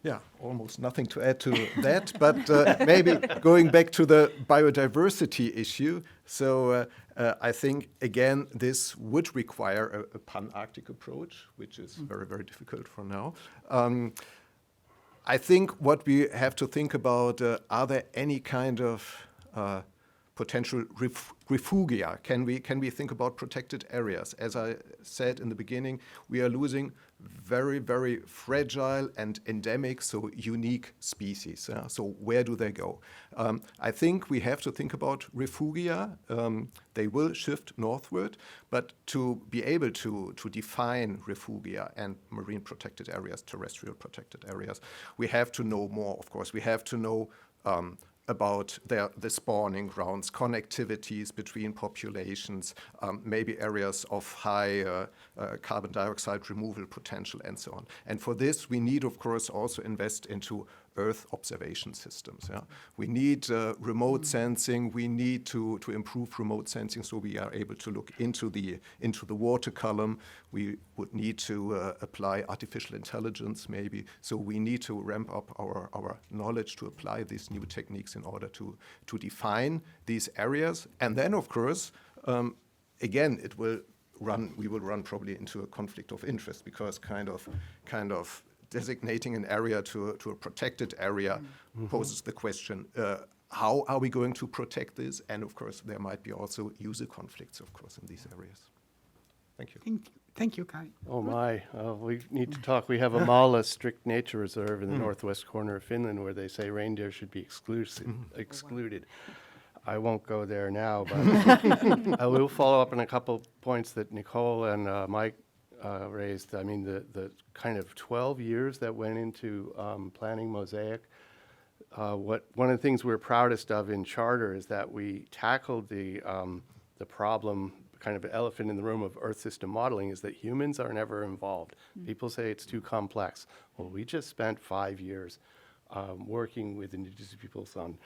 Yeah, almost nothing to add to that, but maybe going back to the biodiversity issue. So I think, again, this would require a pan-Arctic approach, which is very, very difficult for now. I think what we have to think about, are there any kind of potential refugia? Can we think about protected areas? As I said in the beginning, we are losing very, very fragile and endemic, so unique species. So where do they go? I think we have to think about refugia. They will shift northward, but to be able to define refugia and marine protected areas, terrestrial protected areas, we have to know more, of course. We have to know about the spawning grounds, connectivities between populations, maybe areas of high carbon dioxide removal potential, and so on. And for this, we need, of course, also invest into Earth observation systems. Yeah? We need remote sensing. We need to improve remote sensing so we are able to look into the water column. We would need to apply artificial intelligence, maybe. So we need to ramp up our knowledge to apply these new techniques in order to define these areas. And then, of course, again, we will run probably into a conflict of interest, because kind of designating an area to a protected area poses the question, how are we going to protect this? And of course, there might be also user conflicts, of course, in these areas. Thank you. Thank you, Kai. Oh my, we need to talk. We have a Mala strict nature reserve in the northwest corner of Finland where they say reindeer should be excluded. I won't go there now, but I will follow up on a couple points that Nicole and Mike raised. I mean, the kind of 12 years that went into planning Mosaic. One of the things we're proudest of in Charter is that we tackled the problem, kind of an elephant in the room of Earth system modeling, is that humans are never involved. People say it's too complex. Well, we just spent 5 years working with indigenous peoples on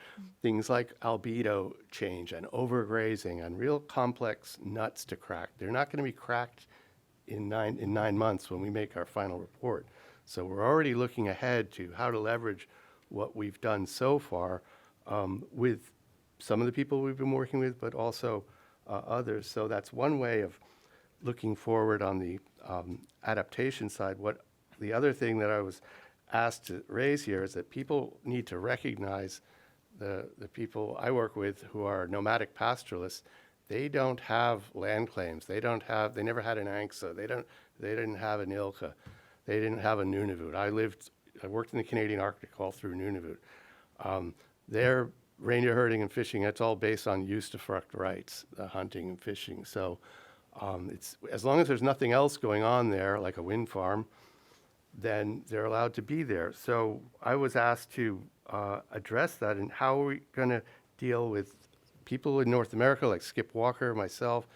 things like albedo change and overgrazing and real complex nuts to crack. They're not going to be cracked in 9 months when we make our final report. So we're already looking ahead to how to leverage what we've done so far with some of the people we've been working with, but also others. So that's one way of looking forward on the adaptation side. The other thing that I was asked to raise here is that people need to recognize the people I work with who are nomadic pastoralists. They don't have land claims. They never had an ANCSA. They didn't have an ILCA. They didn't have a Nunavut. I worked in the Canadian Arctic all through Nunavut. Their reindeer herding and fishing, it's all based on usufruct rights, hunting and fishing. So it's as long as there's nothing else going on there, like a wind farm, then they're allowed to be there. So I was asked to address that, and how are we going to deal with people in North America, like Skip Walker, myself.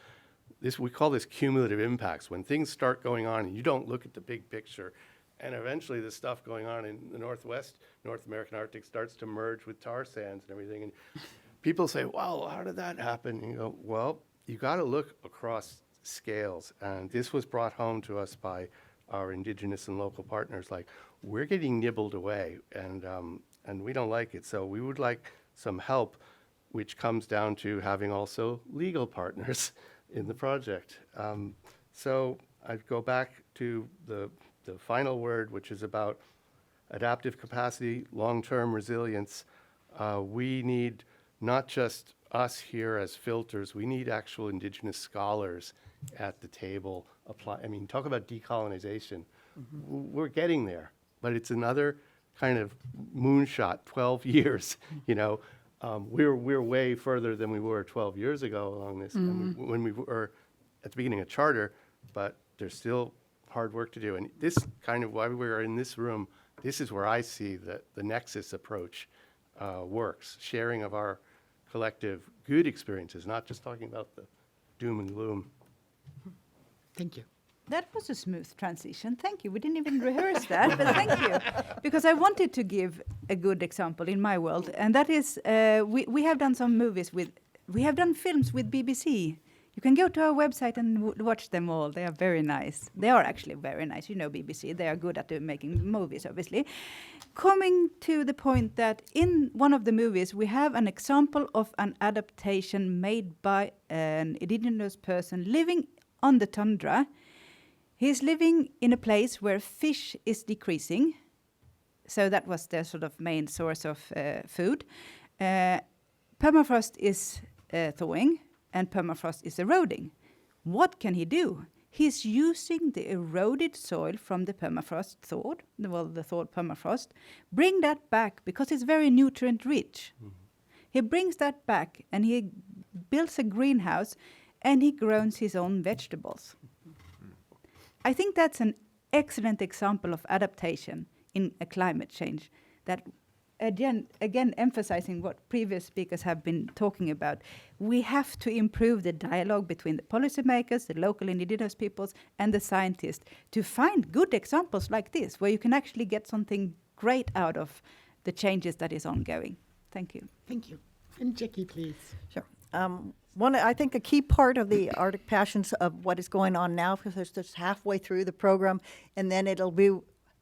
We call this cumulative impacts. When things start going on and you don't look at the big picture, and eventually the stuff going on in the Northwest, North American Arctic starts to merge with tar sands and everything. And people say, well, how did that happen? And you go, well, you got to look across scales. And this was brought home to us by our indigenous and local partners. Like, we're getting nibbled away, and we don't like it. So we would like some help, which comes down to having also legal partners in the project. So I'd go back to the final word, which is about adaptive capacity, long-term resilience. We need not just us here as filters, we need actual indigenous scholars at the table. Talk about decolonization. We're getting there, but it's another kind of moonshot, 12 years, We're way further than we were 12 years ago along this, when we were at the beginning of Charter, but there's still hard work to do. And this kind of why we're in this room, this is where I see that the Nexus approach works, sharing of our collective good experiences, not just talking about the doom and gloom. Thank you. That was a smooth transition. Thank you. We didn't even rehearse that, but thank you. Because I wanted to give a good example in my world, and that is we have done some movies we have done films with BBC. You can go to our website and watch them all. They are very nice. They are actually very nice. BBC, they are good at making movies, obviously. Coming to the point that in one of the movies, we have an example of an adaptation made by an indigenous person living on the tundra. He's living in a place where fish is decreasing. So that was their sort of main source of food. Permafrost is thawing, and permafrost is eroding. What can he do? He's using the eroded soil from the permafrost thawed, the thawed permafrost, bring that back because it's very nutrient rich. He brings that back and he builds a greenhouse and he grows his own vegetables. I think that's an excellent example of adaptation in a climate change that again emphasizing what previous speakers have been talking about. We have to improve the dialogue between the policymakers, the local indigenous peoples, and the scientists to find good examples like this, where you can actually get something great out of the changes that is ongoing. Thank you. Thank you. And Jackie, please. Sure. I think a key part of the Arctic Passions of what is going on now, because it's just halfway through the program, and then it'll be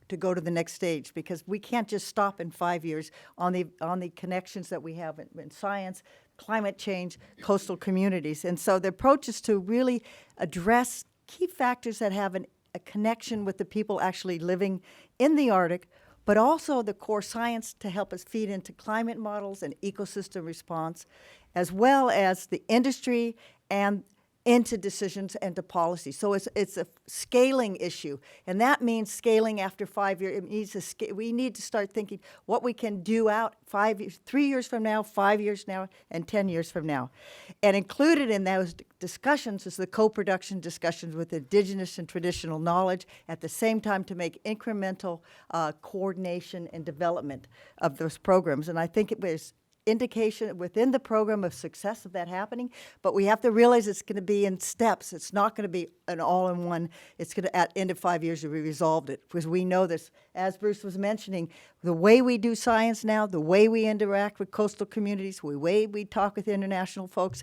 to go to the next stage, because we can't just stop in 5 years on the connections that we have in science, climate change, coastal communities. And so the approach is to really address key factors that have a connection with the people actually living in the Arctic, but also the core science to help us feed into climate models and ecosystem response, as well as the industry and into decisions and to policy. So it's a scaling issue, and that means scaling after 5 years. It needs we need to start thinking what we can do out 5 years, 3 years from now, 5 years now, and 10 years from now. And included in those discussions is the co-production discussions with indigenous and traditional knowledge, at the same time to make incremental coordination and development of those programs. And I think it was indication within the program of success of that happening, but we have to realize it's going to be in steps. It's not going to be an all-in-one. It's going to, at end of 5 years, we resolved it, because we know this, as Bruce was mentioning, the way we do science now, the way we interact with coastal communities, the way we talk with international folks,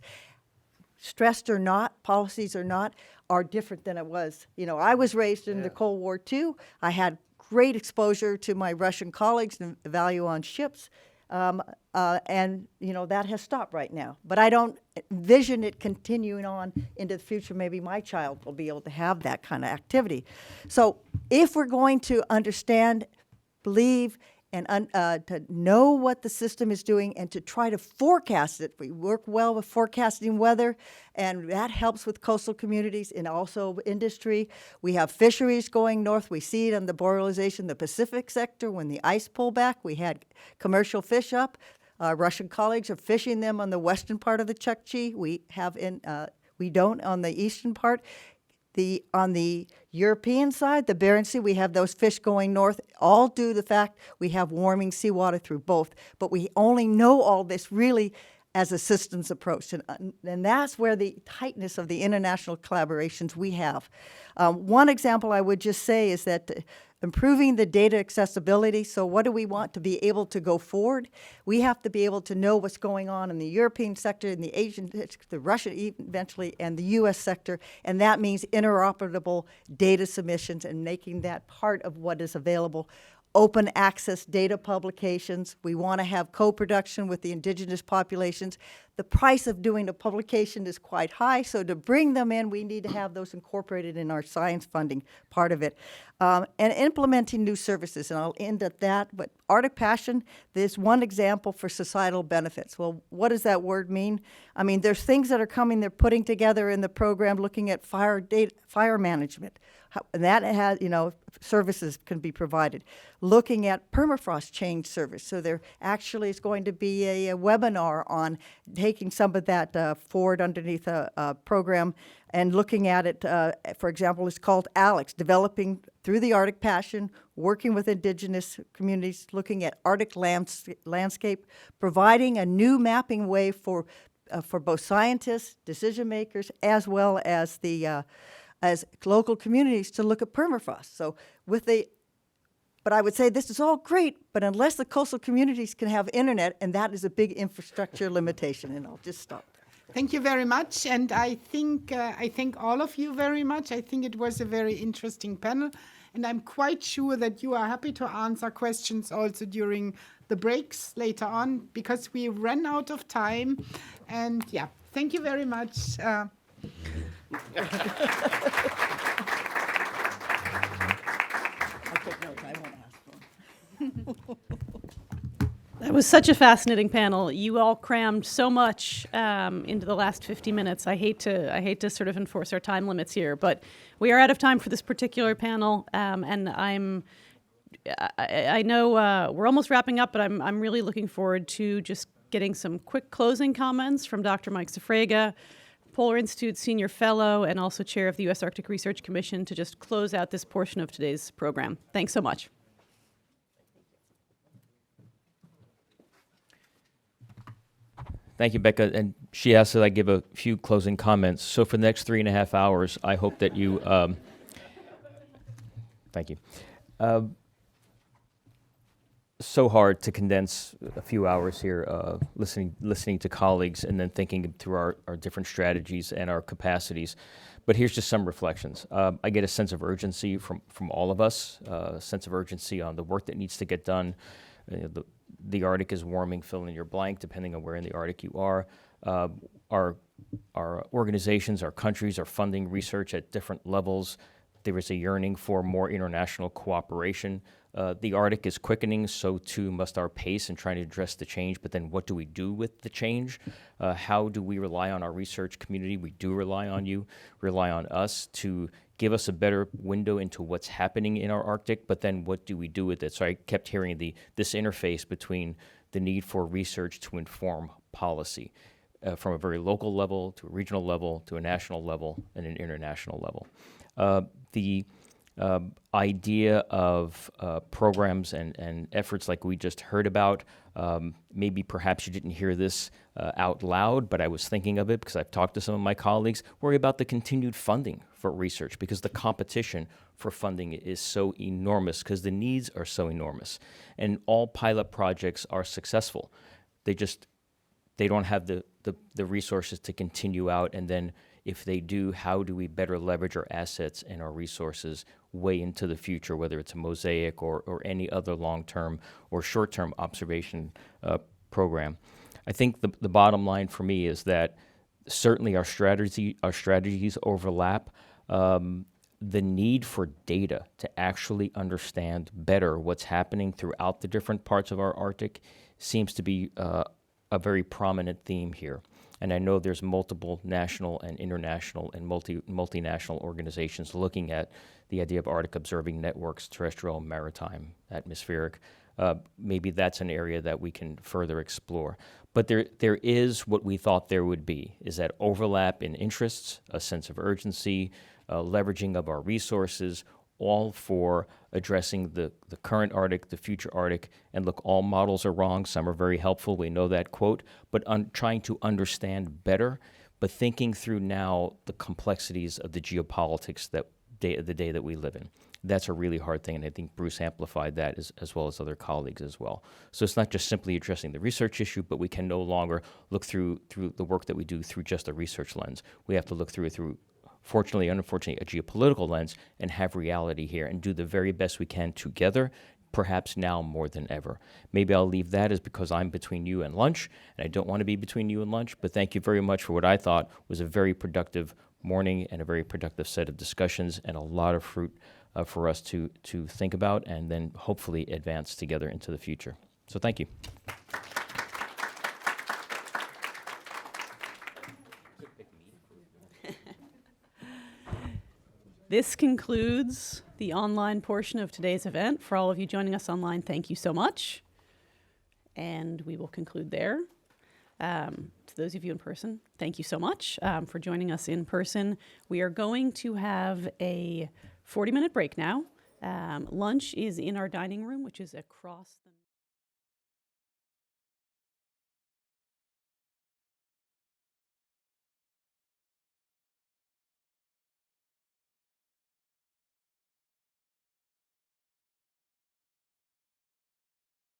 stressed or not, policies or not, are different than it was. You know, I was raised in the Cold War too. I had great exposure to my Russian colleagues and the value on ships. And, you know, that has stopped right now. But I don't envision it continuing on into the future. Maybe my child will be able to have that kind of activity. So if we're going to understand, believe, and to know what the system is doing and to try to forecast it, we work well with forecasting weather, and that helps with coastal communities and also industry. We have fisheries going north. We see it on the borealization, the Pacific sector. When the ice pulled back, we had commercial fish up. Our Russian colleagues are fishing them on the western part of the Chukchi. We don't on the eastern part. On the European side, the Barents Sea, we have those fish going north, all due to the fact we have warming seawater through both. But we only know all this really as a systems approach. And that's where the tightness of the international collaborations we have. One example I would just say is that improving the data accessibility. So what do we want to be able to go forward? We have to be able to know what's going on in the European sector, in the Asian, the Russian eventually, and the U.S. sector, and that means interoperable data submissions and making that part of what is available. Open access data publications. We want to have co-production with the indigenous populations. The price of doing a publication is quite high, so to bring them in, we need to have those incorporated in our science funding part of it. And implementing new services, and I'll end at that, but Arctic Passion, there's one example for societal benefits. Well, what does that word mean? I mean, there's things that are coming, they're putting together in the program looking at fire management. And that has, you know, services can be provided. Looking at permafrost change service. So there actually is going to be a webinar on taking some of that forward underneath a program and looking at it. For example, it's called ALEX, Developing Through the Arctic Passion, working with indigenous communities, looking at Arctic landscape, providing a new mapping way for both scientists, decision makers, as well as the as local communities to look at permafrost. So but I would say this is all great, but unless the coastal communities can have internet, and that is a big infrastructure limitation, and I'll just stop. Thank you very much, and I thank all of you very much. I think it was a very interesting panel, and I'm quite sure that you are happy to answer questions also during the breaks later on, because we ran out of time. And yeah, thank you very much. I take notes. I won't ask for them. That was such a fascinating panel. You all crammed so much into the last 50 minutes. I hate to sort of enforce our time limits here, but we are out of time for this particular panel, and I know we're almost wrapping up, but I'm really looking forward to just getting some quick closing comments from Dr. Mike Sfraga, Polar Institute Senior Fellow, and also Chair of the U.S. Arctic Research Commission, to just close out this portion of today's program. Thanks so much. Thank you, Becca. And she asked that I give a few closing comments. So for the next 3.5 hours, I hope that you, thank you. So hard to condense a few hours here, listening to colleagues and then thinking through our different strategies and our capacities. But here's just some reflections. I get a sense of urgency from all of us, a sense of urgency on the work that needs to get done. The Arctic is warming, fill in your blank, depending on where in the Arctic you are. Our organizations, our countries are funding research at different levels. There is a yearning for more international cooperation The Arctic is quickening, so too must our pace in trying to address the change, but then what do we do with the change? How do we rely on our research community? We do rely on you, rely on us to give us a better window into what's happening in our Arctic, but then what do we do with it? So I kept hearing this interface between the need for research to inform policy from a very local level to a regional level to a national level and an international level. The idea of programs and efforts like we just heard about, maybe perhaps you didn't hear this out loud, but I was thinking of it because I've talked to some of my colleagues, worry about the continued funding for research because the competition for funding is so enormous because the needs are so enormous. And all pilot projects are successful. They don't have the resources to continue out, and then if they do, how do we better leverage our assets and our resources way into the future, whether it's a Mosaic or any other long-term or short-term observation program? I think the bottom line for me is that certainly our strategies overlap. The need for data to actually understand better what's happening throughout the different parts of our Arctic seems to be a very prominent theme here. And I know there's multiple national and international and multinational organizations looking at the idea of Arctic observing networks, terrestrial, maritime, atmospheric. Maybe that's an area that we can further explore. But there is what we thought there would be, is that overlap in interests, a sense of urgency, leveraging of our resources, all for addressing the current Arctic, the future Arctic, and look, all models are wrong, some are very helpful, we know that quote, but trying to understand better, but thinking through now the complexities of the geopolitics the day that we live in. That's a really hard thing, and I think Bruce amplified that as well as other colleagues as well. So it's not just simply addressing the research issue, but we can no longer look through the work that we do through just a research lens. We have to look through it through, fortunately, unfortunately, a geopolitical lens and have reality here and do the very best we can together, perhaps now more than ever. Maybe I'll leave that as because I'm between you and lunch, and I don't want to be between you and lunch, but thank you very much for what I thought was a very productive morning and a very productive set of discussions and a lot of fruit for us to think about and then hopefully advance together into the future. So thank you. This concludes the online portion of today's event. For all of you joining us online, thank you so much. And we will conclude there. To those of you in person, thank you so much for joining us in person. We are going to have a 40-minute break now. Lunch is in our dining room, which is across the